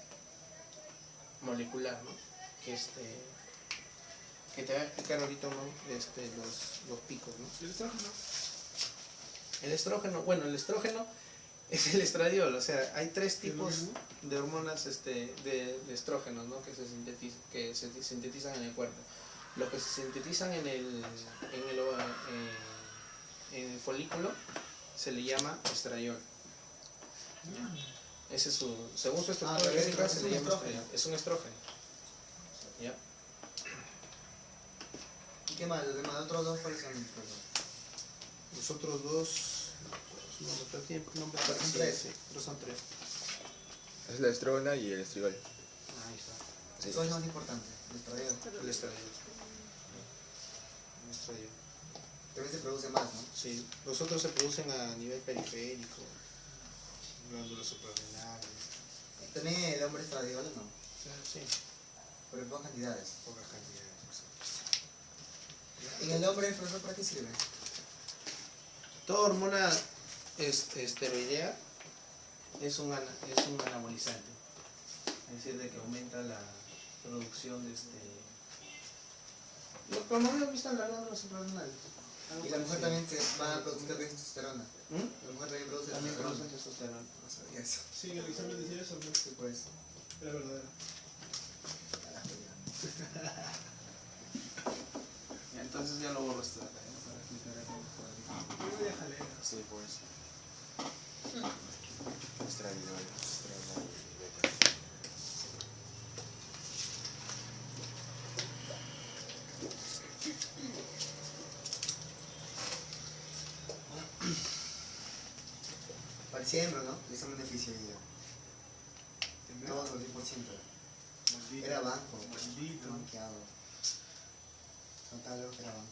molecular, ¿no? Que te va a explicar ahorita, ¿no? los picos, ¿no? ¿Y el estrógeno? El estrógeno, bueno, el estrógeno es el estradiol, o sea, hay tres tipos de hormonas de estrógenos, ¿no? que se sintetizan en el cuerpo. Los que se sintetizan en el folículo se le llama estradiol. Ese es su, según su estructura pero química es se un le llama estrógeno. estradiol. Es un estrógeno. ¿Ya? ¿Y qué más? Los demás otros dos cuáles son? Perdón. Los otros dos, no tienen nombre Son parecido, tres. sí, pero son tres. Es la estrona y el estrigol. Ahí está. Sí. ¿Cuál es más importante? El estradiol. El estradiol. El estradiol. También se produce más, ¿no? Sí, los otros se producen a nivel periférico, glándulas suprarrenales, También el hombre estradiol, ¿no? sí, Pero en pocas cantidades. pocas cantidades. ¿En el hombre, profesor, para qué sirve? Toda hormona esteroidea es un anabolizante, es decir, de que aumenta la producción de Como hemos visto en las glándulas suprarrenales. Y la mujer también se va a producir también testosterona. ¿Mm? La mujer también produce También testosterona. producen testosterona. No sabía eso. Sí, el examen decía eso, ¿no? Sí, pues. Era verdadero. Carajo, ya. Entonces ya lo borro esto de acá, para explicar algo. Yo voy a jalea. Sí, pues. Estradiol, estrona y beta. Para el siembra, ¿no? Le hizo un beneficio ahí ya. Todo al 100%. Maldito. Era banco. Maldito. Banqueado. Contaba luego que era banco.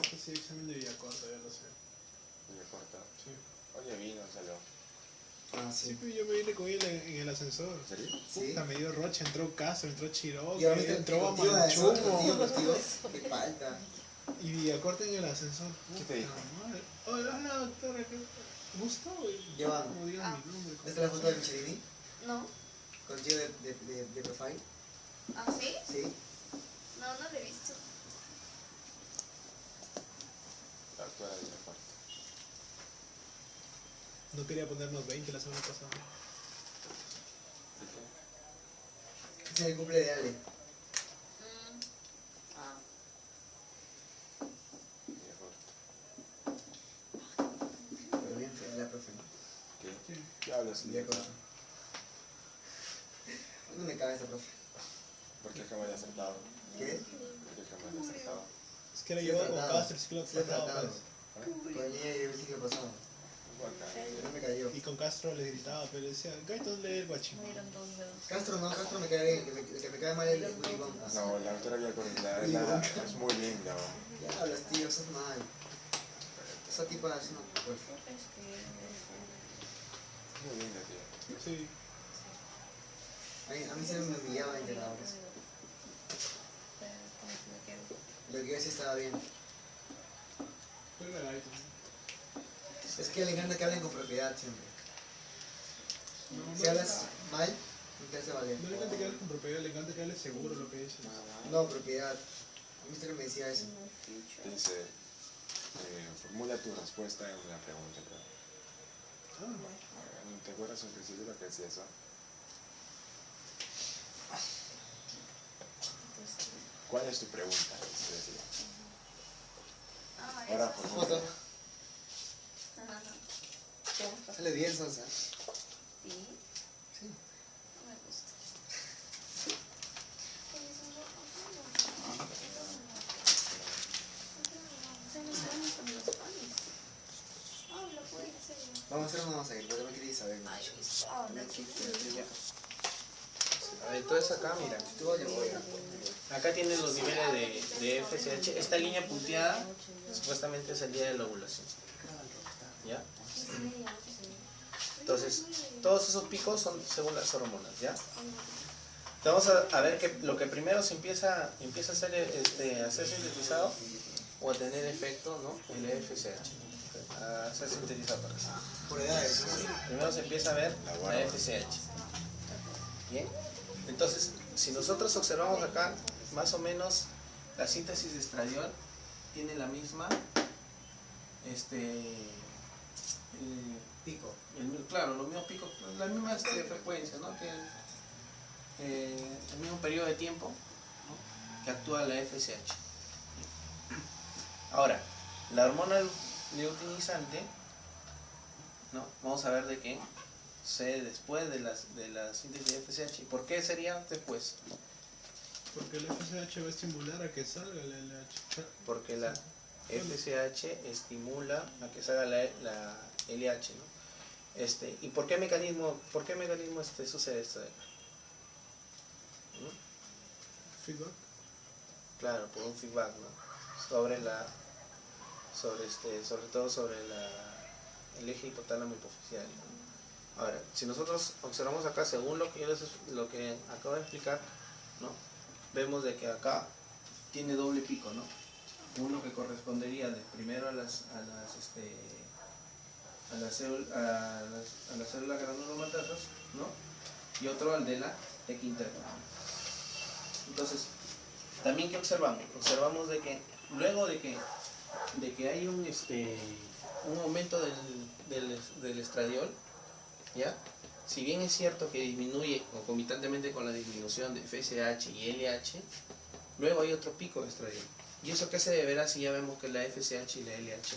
Este sí, examen de Villacorta, ya lo sé. Y me corta. Sí. Oye, vino, salió. Ah, Sí, sí. pues yo me vine con él en el ascensor. ¿En serio? Sí. Puta, me dio Rocha, entró Castro, entró Chiroque, Y ahorita entró contigo a eso, Manchumo. contigo. Qué falta. Y Villacorta en el ascensor. ¿Qué te dijo? Puta madre. Hola, doctora. ¿Gusto? Lleva- No digan mi nombre. ¿Esta es la foto de Michelini? No. ¿Contigo de profile? ¿Ah, sí? Sí. No, no lo he visto. La actual de la parte. No quería ponernos 20 la semana pasada. Ese es el cumple de Ale. Ah. Pero bien fea la profe, ¿no? ¿Qué hablas? Bien corta. No me cabe esa profe. ¿Por qué jamás le he acertado? ¿Qué? ¿Por qué jamás le he acertado? Es que era Sí, llevado con tratado. Castro, sí que lo Sí, lo he trataba, tratado. pues. Con la niña del ciclo pasado. No me cayó. Y con Castro le gritaba, pero decía, Gaito lee el guachín. Dieron 2 dedos. Castro no, Castro me cae bien. El que me cae mal es el Willy Wonka. No, la doctora Villarcones es muy linda. Ya hablas, tío, sos mal. Esa tipa es una fuerza. Es muy linda, tío. Sí. A mí se me humillaba integradores. Lo que yo decía estaba bien. Fue Gaito. Es que le encanta que hablen con propiedad siempre. No, Si hablas mal, no te hace valer. no le encanta que hables con propiedad, le encanta que hables seguro lo que dices. No, propiedad. A mí siempre me decía eso. Dice, formula tu respuesta en una pregunta, creo. Ah, ¿Te acuerdas al principio lo que decía eso? ¿Cuál es tu pregunta? Se decía. Ah, Ahora eso. Esa formula. foto. Sale bien, Sosa. Sí, Sí. no me gusta. Vamos a hacer o no vamos a ir, porque no quería saber mucho. A ver, entonces acá, mira. Tú oye, voy. Acá tienen los niveles de FSH. Esta línea punteada supuestamente es el día de la ovulación. ¿Ya? Entonces, todos esos picos son según las hormonas, ¿ya? Vamos a ver que lo que primero se empieza a ser sintetizado o a tener efecto, ¿no? El FSH. A ser sintetizado para eso. Por edades, ¿no? Primero se empieza a ver la FSH. ¿Bien? Entonces, si nosotros observamos acá, más o menos la síntesis de estradiol tiene la misma, Pico. claro, los mismos picos, la misma frecuencia, ¿no? Tienen el mismo periodo de tiempo, ¿no? Que actúa la FSH. Ahora, la hormona luteinizante, ¿no? Vamos a ver de qué sucede después de la síntesis de FSH. ¿Por qué sería después? porque el FSH va a estimular a que salga el LH. Porque la FSH estimula a que salga la LH, ¿no? ¿Y por qué mecanismo sucede esto? ¿No? Feedback. Claro, por un feedback, ¿no? Sobre todo sobre el eje hipotálamo hipoficial, ¿no? Ahora, si nosotros observamos acá, según lo que acabo de explicar, ¿no? Vemos de que acá tiene doble pico, ¿no? Uno que correspondería primero a las células granulomatasas, ¿no? Y otro al de la teca interna. Entonces, también ¿qué observamos? Observamos de que luego de que hay un aumento del estradiol, ¿ya? Si bien es cierto que disminuye concomitantemente con la disminución de FSH y LH, luego hay otro pico de estradiol. ¿Y eso qué se deberá si ya vemos que la FSH y la LH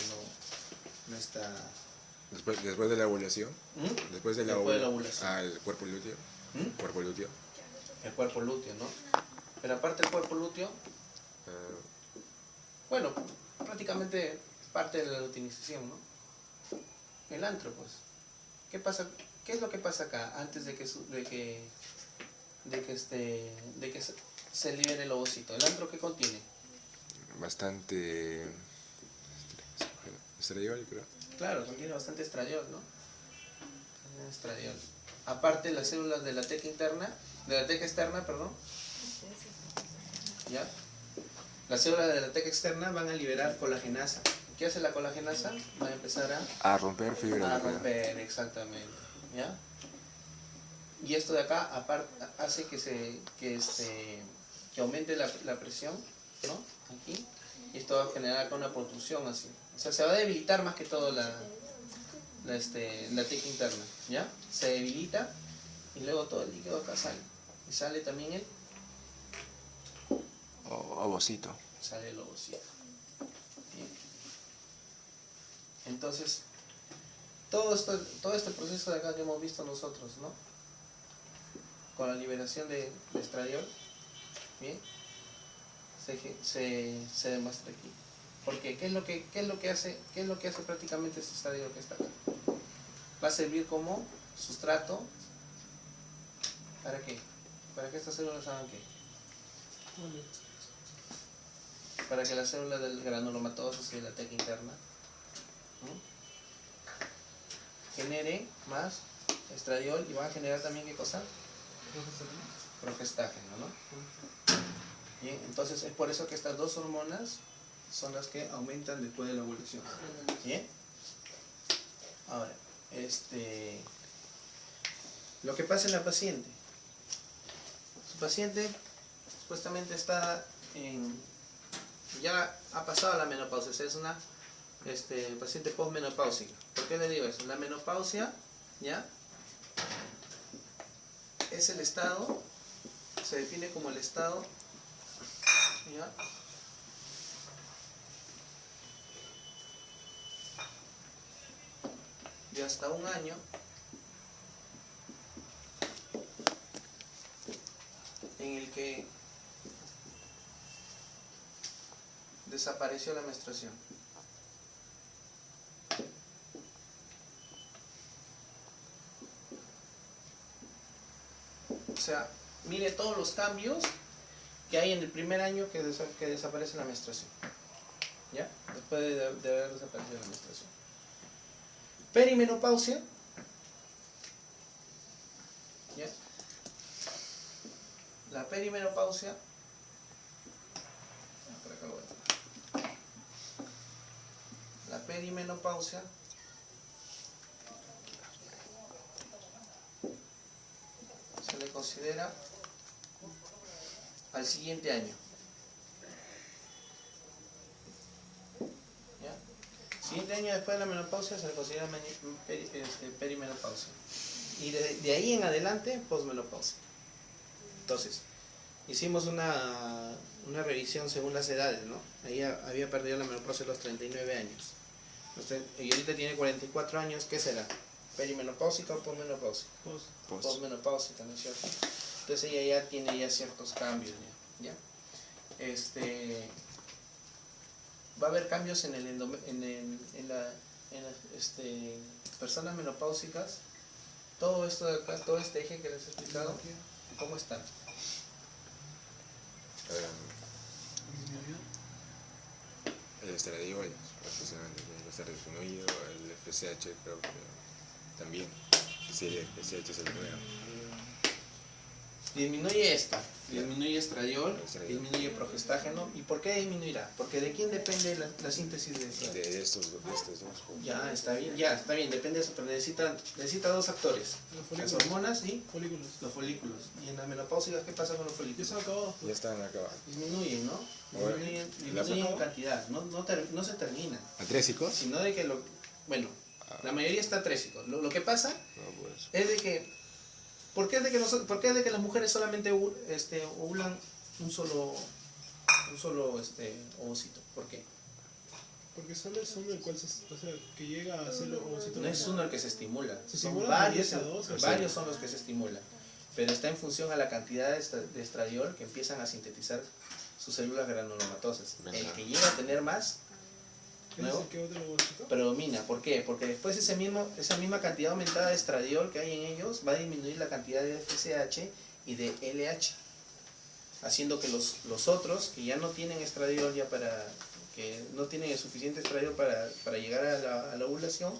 no está... Después de la ovulación. ¿Mm? Después de la ovulación. Ah, el cuerpo lúteo. ¿Mm? Cuerpo lúteo. El cuerpo lúteo, ¿no? Pero aparte del cuerpo lúteo, bueno, prácticamente parte de la luteinización, ¿no? El antro, pues. ¿Qué es lo que pasa acá antes de que se libere el ovocito? ¿El antro qué contiene? Bastante estradiol, creo. Claro, contiene bastante estradiol, ¿no? Estradiol. Aparte las células de la teca externa, perdón. ¿Ya? Las células de la teca externa van a liberar colagenasa. ¿qué hace la colagenasa? Va a empezar A romper fibra a nuclear. romper, exactamente, ¿ya? Y esto de acá hace que aumente la presión, ¿no? Aquí, y esto va a generar acá una protrusión así. O sea, se va a debilitar más que todo la teca interna, ¿ya? Se debilita y luego todo el líquido acá sale. Y sale también Ovocito. sale el ovocito. Bien. Entonces, todo este proceso de acá que hemos visto nosotros, ¿no? Con la liberación de estradiol, bien, se demuestra aquí. Porque ¿qué es lo que hace prácticamente este estradiol que está acá? Va a servir como sustrato. ¿Para qué? Para que estas células hagan qué. Para que las células del granulomatosis y de la teca interna, ¿no?, genere más estradiol y van a generar también ¿qué cosa? Progestágeno, ¿no? Bien, entonces es por eso que estas dos hormonas son las que aumentan después de la ovulación. ¿Bien? Ahora, lo que pasa en la paciente. Su paciente supuestamente está ya ha pasado la menopausia, o sea, es una paciente postmenopáusica. ¿Por qué le digo eso? La menopausia, ¿ya?, es el estado, se define como el estado, ¿ya?, de hasta un año en el que desapareció la menstruación. O sea, mire todos los cambios que hay en el primer año que desaparece la menstruación. ¿Ya? Después de haber desaparecido la menstruación. Perimenopausia. ¿Ya? La perimenopausia. Por acá lo voy a poner. La perimenopausia se le considera al siguiente año. ¿Ya? Siguiente año después de la menopausia se le considera perimenopausia. Y de ahí en adelante, posmenopausia. Entonces, hicimos una revisión según las edades, ¿no? Ahí había perdido la menopausia a los 39 años. Y ahorita tiene 44 años, ¿qué será? ¿Perimenopáusica o posmenopáusica? Posmenopáusica, ¿no es cierto? Entonces ella ya tiene ciertos cambios, ¿ya? Va a haber cambios en las personas menopáusicas. Todo esto de acá, todo este eje que les he explicado, ¿cómo está? El estradiol, precisamente, va a estar disminuido, el FSH creo que también, si el FSH es el nuevo. Disminuye disminuye estradiol, disminuye progestágeno. ¿Y por qué disminuirá? Porque ¿de quién depende la síntesis de estradiol? De estos dos. Ya, está bien, depende de eso, pero necesita dos actores. Las hormonas y los folículos. Y en la menopausia, ¿qué pasa con los folículos? Ya están acabados. Disminuyen, ¿no? Disminuyen en cantidad, no se terminan. ¿Atrésicos? Sino de que la mayoría está atrésico. Lo que pasa No, pues. es de que ¿por qué es de que las mujeres solamente ovulan un solo ovocito? ¿Por qué? Porque solo es uno el cual que llega a ser ovocito. No es uno el que se estimula. Se Son estimula varios son los que se estimulan. Pero está en función a la cantidad de estradiol que empiezan a sintetizar sus células granulomatosas. El que llega a tener más nuevo predomina. ¿Por qué? Porque después esa misma cantidad aumentada de estradiol que hay en ellos va a disminuir la cantidad de FSH y de LH, haciendo que los otros que ya no tienen estradiol, que no tienen el suficiente estradiol para llegar a la ovulación,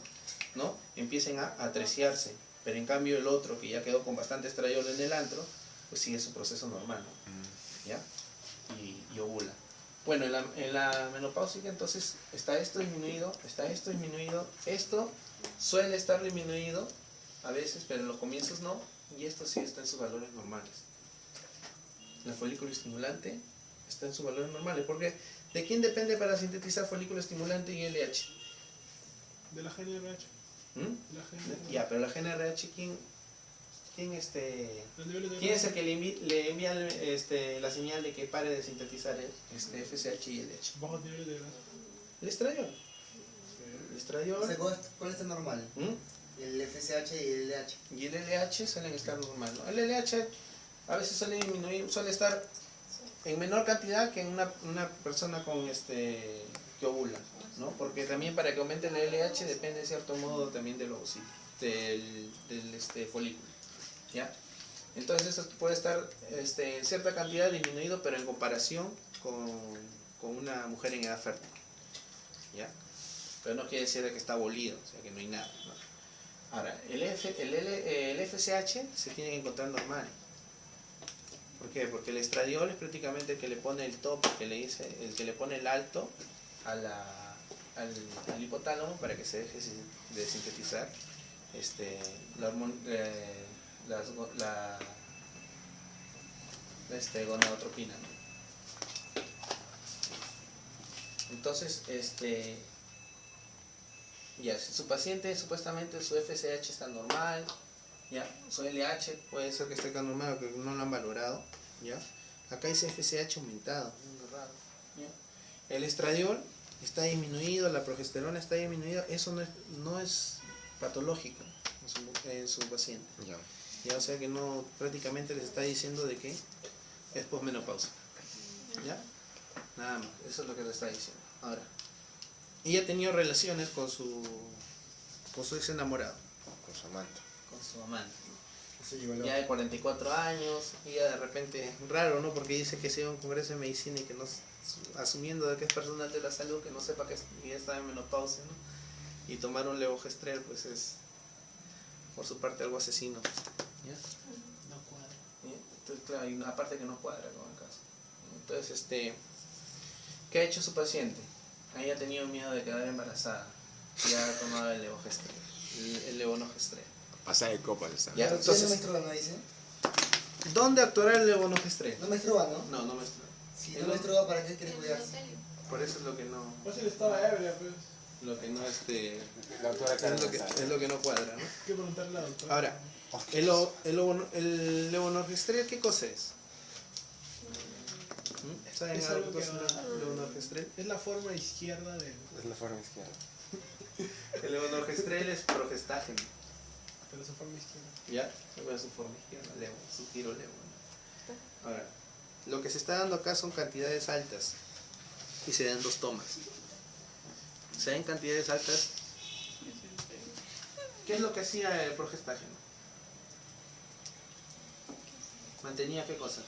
¿no?, empiecen a atreziarse. Pero en cambio el otro que ya quedó con bastante estradiol en el antro, pues sigue su proceso normal, ¿no? ¿Ya? Y ovula. Bueno, en la menopáusica entonces está esto disminuido, esto suele estar disminuido a veces, pero en los comienzos no, y esto sí está en sus valores normales. El folículo estimulante está en sus valores normales, porque ¿de quién depende para sintetizar folículo estimulante y LH? De la GNRH. ¿Mm? La GNRH. Ya, pero la GNRH, ¿quién Los niveles de ¿quién es el que le envía la señal de que pare de sintetizar FSH y LH? bajos niveles de grasa. El estradiol. El O estradiol. sea, ¿cuál está normal? ¿Mm? El FSH y el LH. Y el LH suelen estar normal, ¿no? El LH a veces suele disminuir, suele estar en menor cantidad que en una persona con que ovula, ¿no? Porque también para que aumente el LH depende de cierto modo también del ovocito, del folículo, ¿ya? Entonces eso puede estar en cierta cantidad disminuido, pero en comparación con una mujer en edad fértil, ¿ya? Pero no quiere decir que está abolido, o sea que no hay nada, ¿no? Ahora, el FSH se tiene que encontrar normal. ¿Por qué? Porque el estradiol es prácticamente el que le pone el top, el que le pone el alto al hipotálamo para que se deje de sintetizar la gonadotropina, ¿no? Entonces, ya, si su paciente supuestamente su FSH está normal, ya, su LH puede ser que esté acá normal o que no lo han valorado, ya. Acá dice FSH aumentado, muy raro, ya. El estradiol está disminuido, la progesterona está disminuida, eso no es patológico en su paciente. Ya. Ya, o sea que no, prácticamente les está diciendo de que es posmenopausia. ¿Ya? Nada más, eso es lo que le está diciendo. Ahora, ella ha tenido relaciones con su ex enamorado, Con su amante. con su amante. Eso llegó loco. Ya de 44 años, y ya de repente, raro, ¿no? Porque dice que se iba a un congreso de medicina y que no, asumiendo de que es personal de la salud, que no sepa que ya está en menopausia, ¿no? Y tomar un levogestrel, pues es, por su parte, algo asesino. ¿Ya? No cuadra. ¿Ya? Entonces, claro, hay una parte que no cuadra con el caso. Entonces, ¿qué ha hecho su paciente? Ella ha tenido miedo de quedar embarazada. Ya ha tomado el levogestrel, el levonorgestrel. Pasar de copas está. Ya, Pero entonces, no menstrua, ¿no dice? ¿dónde actuará el levonorgestrel? No menstrua, ¿no? No, no menstrua. Si no menstrua, ¿para qué quiere cuidarse? Por eso es lo que no, Pues él estaba ebria, pues. La doctora es lo que no cuadra, ¿no? Hay que preguntarle a la doctora. Ahora, el levonorgestrel, ¿qué cosa es? ¿Saben Es algo algo qué que es el levonorgestrel? Es la forma izquierda de Es la forma izquierda. El levonorgestrel es progestágeno, su forma izquierda. ¿ya? Esa es su forma izquierda, levo, su giro levo, ¿no? Ahora, lo que se está dando acá son cantidades altas y se dan 2 tomas. Se dan cantidades altas. ¿Qué es lo que hacía el progestágeno? ¿Mantenía qué cosa?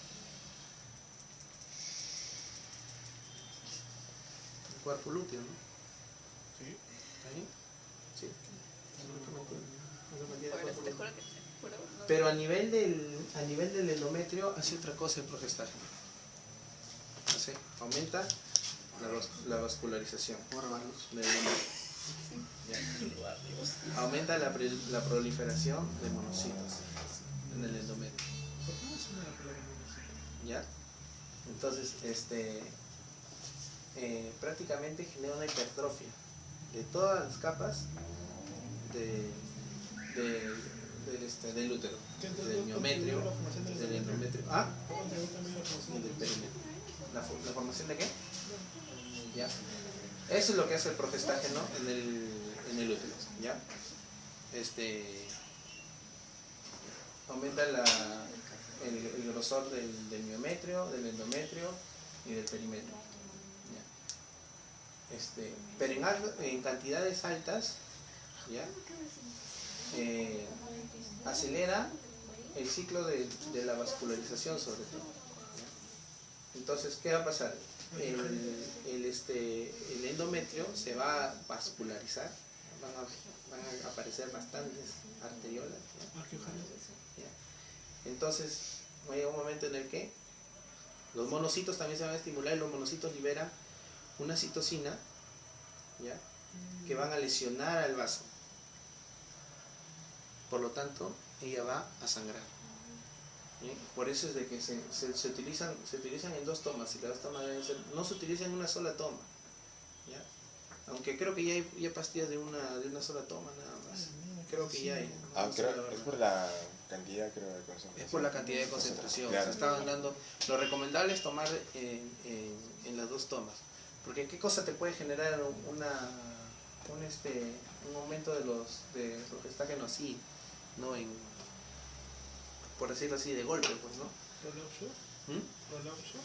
El cuerpo lúteo, ¿no? Sí. ¿Ahí? Sí. Te juro que juro, no. Pero a nivel del endometrio hace otra cosa el progestágeno. Hace, aumenta la vascularización del endometrio. Ya. Aumenta la proliferación de monocitos en el endometrio. ¿Por qué no es una plagina? ¿Ya? Entonces, prácticamente genera una hipertrofia de todas las capas del útero, ¿Qué entonces del miometrio, contribuye a la formación del del endometrio? endometrio. ¿Ah? ¿Cómo contribuye también a la formación Y del del endometrio? perimetrio. ¿La formación de qué? ¿Ya? Eso es lo que hace el progestágeno en el útero, ¿ya? Aumenta el grosor del miometrio, del endometrio y del perimetrio, ¿ya? Pero en cantidades altas, ¿ya? Acelera el ciclo de la vascularización sobre todo, ¿ya? Entonces, ¿qué va a pasar? El endometrio se va a vascularizar, van a aparecer bastantes arteriolas, ¿ya? Arqueojanes. ¿Ya? Entonces, va a llegar un momento en el que Los monocitos también se van a estimular y los monocitos liberan una citocina, ¿ya? Que van a lesionar al vaso. Por lo tanto, ella va a sangrar. ¿Bien? Por eso es de que se utilizan en dos tomas, y las dos tomas deben ser, no se utilizan en una sola toma, ¿ya? Aunque creo que ya hay pastillas de una sola toma nada más. Creo que ya hay. Ah, no sé, creo, la es verdad. por la cantidad, creo, de concentración. Es por la cantidad de concentración. Claro. Se estaban dando. Lo recomendable es tomar en las dos tomas. Porque qué cosa te puede generar un aumento de progestágeno así, ¿no? Por decirlo así, de golpe, pues, ¿no? ¿Prolapso? ¿Mm? ¿Prolapso?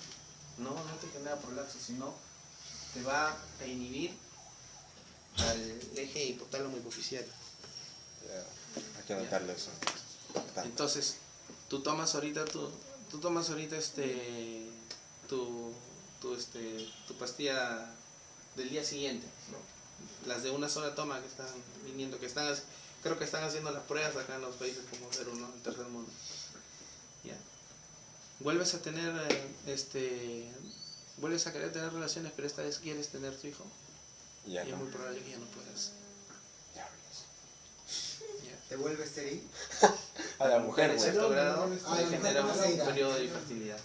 No te genera prolapso, sino te va a inhibir al eje hipotálamo hipofisiario. Ya, hay que anotarlo eso. Entonces, tú tomas ahorita tu pastilla del día siguiente, ¿no? Las de una sola toma que están viniendo, creo que están haciendo las pruebas acá en los países como Perú, ¿no? El tercer mundo. ¿Ya? Vuelves a tener, vuelves a querer tener relaciones, pero esta vez quieres tener tu hijo, Ya y es no. muy probable que ya no puedas. Diablos. ¿Ya? ¿Te vuelve estéril? A la mujer, En güey. sexto grado Ah, le la genera mujer, un ¿cómo se periodo de dirá? infertilidad.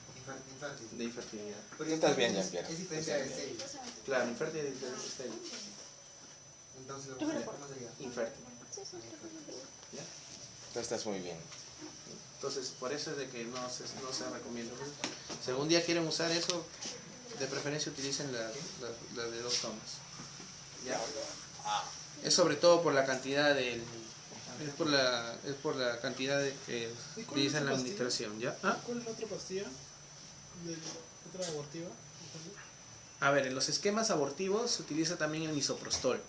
Infértil. De infertilidad. Pero Estás bien, entonces Jean-Pierre. es diferente a estéril. Claro, infértil es estéril. Entonces, ¿cómo sería? Infértil. Sí, sí, está bien. ¿Ya? Tú estás muy bien. Entonces, por eso es de que no se recomienda. Si algún día quieren usar eso, de preferencia utilicen la de dos tomas. ¿Ya? Es sobre todo por la cantidad es por la cantidad de que ¿Y cuál utilizan es la la administración, ¿ya? ¿Ah? ¿Cuál es la otra pastilla? ¿Otra abortiva? A ver, en los esquemas abortivos se utiliza también el misoprostol,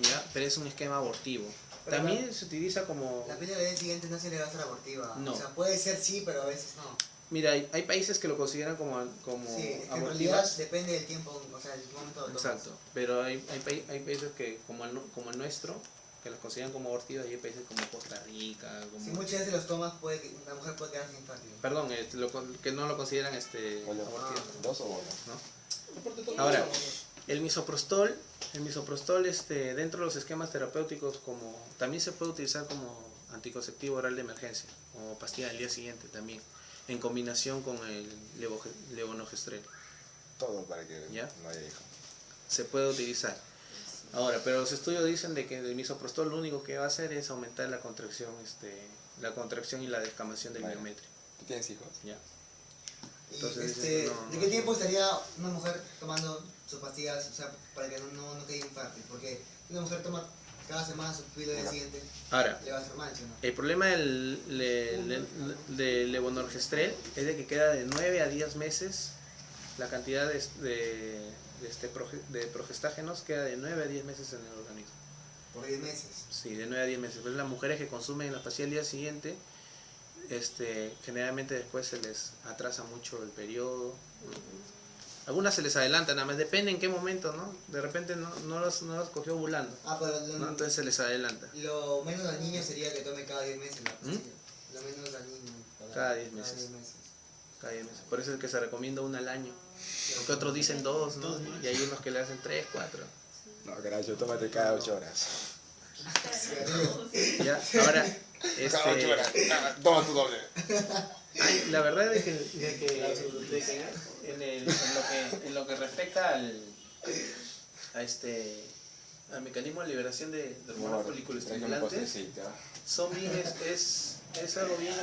¿ya? Pero es un esquema abortivo. Pero También se utiliza como... La pila del día siguiente no se le va a hacer abortiva. No. O sea, puede ser sí, pero a veces no. Mira, hay países que lo consideran como Sí, es que en realidad abortivas. depende del tiempo, o sea, el momento de tomas. Exacto, pero hay países que, como el nuestro, que los consideran como abortivas, y hay países como Costa Rica, Si como... muchas veces los tomas, la mujer puede quedarse infértil. Perdón, que no lo consideran Bueno, abortivas, ¿dos o uno? ¿no? Aparte todo Ahora, eso, el misoprostol dentro de los esquemas terapéuticos también se puede utilizar como anticonceptivo oral de emergencia, o pastilla del día siguiente también, en combinación con el levonorgestrel. Todo para que ¿Ya? no haya hijo. Se puede utilizar. Ahora, pero los estudios dicen de que el misoprostol lo único que va a hacer es aumentar la contracción y la descamación del Vale. miometrio. ¿Tú tienes hijos? ¿Ya? Y, Entonces dicen que no- ¿de qué tiempo estaría una mujer tomando sus pastillas, o sea, para que no quede infértil? Porque si una mujer toma cada semana su pila del día siguiente, Ahora, le va a hacer mal, ¿sí o no? el problema del levonorgestrel es de que queda de 9 a 10 meses, la cantidad de progestágenos queda de 9 a 10 meses en el organismo. Por 10 meses. Sí, de 9 a 10 meses. Pero las mujeres que consumen la pastilla al día siguiente, generalmente después se les atrasa mucho el periodo. Algunas se les adelanta, nada más depende en qué momento, ¿no? De repente no los cogió ovulando, Ah, pero ¿no? Entonces se les adelanta. lo menos dañino sería que tome cada 10 meses la pastilla. ¿Mm? Lo menos dañino. Cada 10 meses. Cada 10 meses. Por eso es que se recomienda una al año. Porque otros dicen 2, ¿no? Y hay unos que le hacen 3, 4. No, carajo, tómate cada 8 horas. Ya, ahora, Cada 8 horas. Toma tu doble. la verdad es que en lo que respecta al mecanismo de liberación de hormonas foliculoestimulantes, son bien, es algo bien,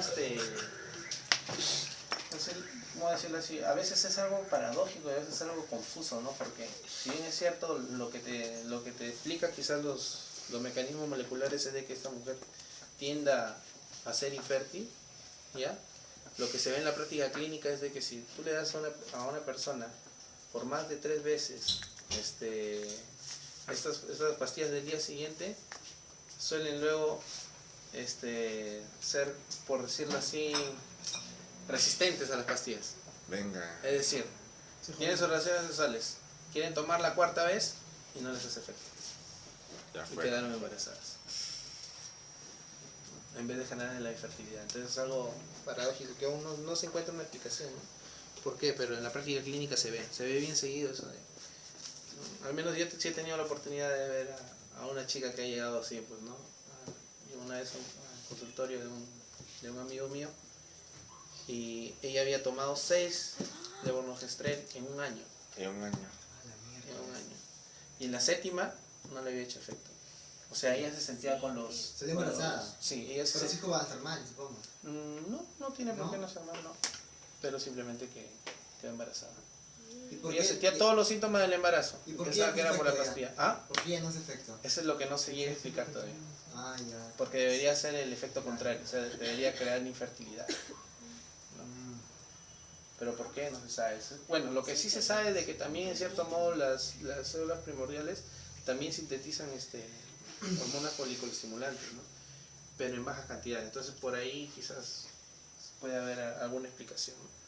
¿cómo decirlo así? A veces es algo paradójico y a veces es algo confuso, ¿no? Porque si bien es cierto lo que te explica quizás los mecanismos moleculares es de que esta mujer tienda a ser infértil, ¿ya? Lo que se ve en la práctica clínica es de que si tú le das a una persona por más de 3 veces estas pastillas del día siguiente, suelen luego ser, por decirlo así, resistentes a las pastillas. Venga. Es decir, tienen sus relaciones sexuales, quieren tomar la 4ª vez y no les hace efecto. Ya Y fue. quedaron embarazadas. En vez de generar la infertilidad. Entonces es algo paradójico que aún no se encuentra una explicación, ¿no? por qué, pero en la práctica clínica se ve bien seguido eso de, ¿no? Al menos yo sí he tenido la oportunidad de ver a una chica que ha llegado así, pues, ¿no? Una vez al consultorio de un amigo mío, y ella había tomado 6 levonorgestrel en un año. En un año. En un año. Y en la 7ª no le había hecho efecto. O sea, ella se sentía con los... ¿Salió embarazada? Sí, ella se Pero los hijos van a estar mal, supongo. No tiene por ¿No? qué no ser mal, no. Pero simplemente que quedó embarazada. ¿Y por Ella qué- sentía todos los síntomas del embarazo. ¿Y por qué Pensaba que era por la efecto pastilla. ¿Ah? ¿Por qué no hace efecto? Eso es lo que no se llega a explicar todavía. Ah, ya. Porque debería ser el efecto contrario. O sea, debería crear infertilidad. ¿No? Pero ¿por qué? No se sabe. Bueno, lo que sí se sabe es de que también en cierto modo las células primordiales también sintetizan hormonas foliculoestimulantes, ¿no? Pero en bajas cantidades. Entonces por ahí quizás puede haber alguna explicación, ¿no?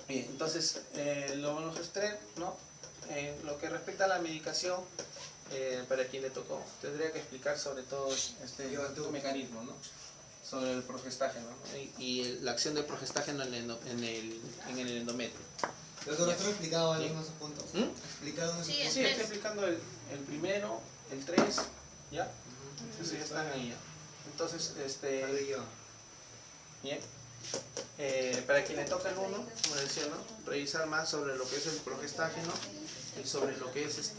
Bien, entonces el levonorgestrel, ¿no? Lo que respecta a la medicación, para quien le tocó, tendría que explicar sobre todo este mecanismo, ¿no? Sobre el progestágeno, ¿no? y la acción del progestágeno en el endometrio. Pero nosotros explicado algunos puntos. Explicado unos Sí, puntos. Sí, estoy explicando el primero, el 3, ¿ya? Entonces ya están ahí ya. Entonces, Pablo y yo. bien. Para quien le toca el 1, como decía, ¿no? Revisar más sobre lo que es el progestágeno y sobre lo que es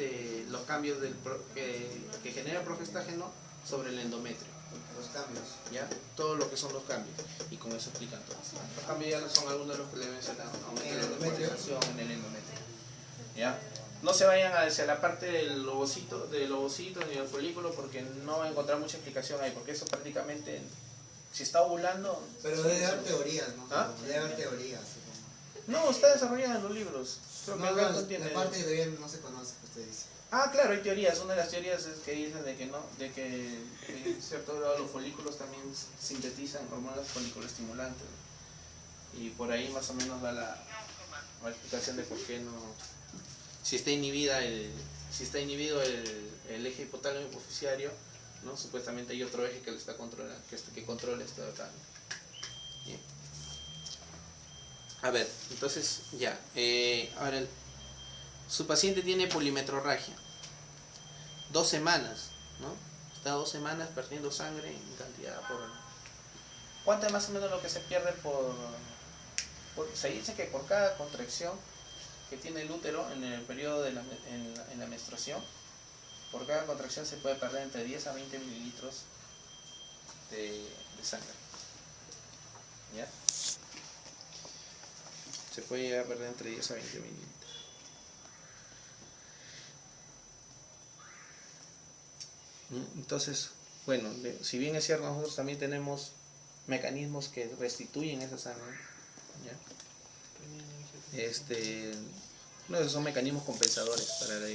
los cambios que genera el progestágeno sobre el endometrio. Los cambios. ¿Ya? Todo lo que son los cambios. Y con eso explican todo. Los cambios ya son algunos de los que le he mencionado. Aumento de la polarización en el endometrio. ¿Ya? No se vayan hacia la parte del ovocito ni del folículo porque no va a encontrar mucha explicación ahí, porque eso prácticamente, si está ovulando... Pero debe haber teorías, ¿no? ¿Ah? Debe haber teorías, supongo. No, está desarrollada en los libros. Creo que No, acá no, contiene- la parte que todavía no se conoce, que usted dice. Ah, claro, hay teorías. Una de las teorías es que dicen de que no, de que en cierto grado los folículos también sintetizan hormonas foliculoestimulantes. Y por ahí más o menos va la explicación de por qué no. Si está inhibido el eje hipotálamo hipoficiario, ¿no? Supuestamente hay otro eje que lo está controlando, que controla esto de acá, ¿no? Bien. A ver, entonces ya. Ahora su paciente tiene polimetrorragia. 2 semanas, ¿no? Está 2 semanas perdiendo sangre en cantidad por... ¿Cuánto es más o menos lo que se pierde se dice que por cada contracción que tiene el útero en el periodo de en la menstruación, por cada contracción se puede perder entre 10 a 20 mililitros de sangre. ¿Ya? Se puede llegar a perder entre 10 a 20 mililitros. Entonces, bueno, si bien es cierto, nosotros también tenemos mecanismos que restituyen esa sangre, ¿ya? No, esos son mecanismos compensadores para la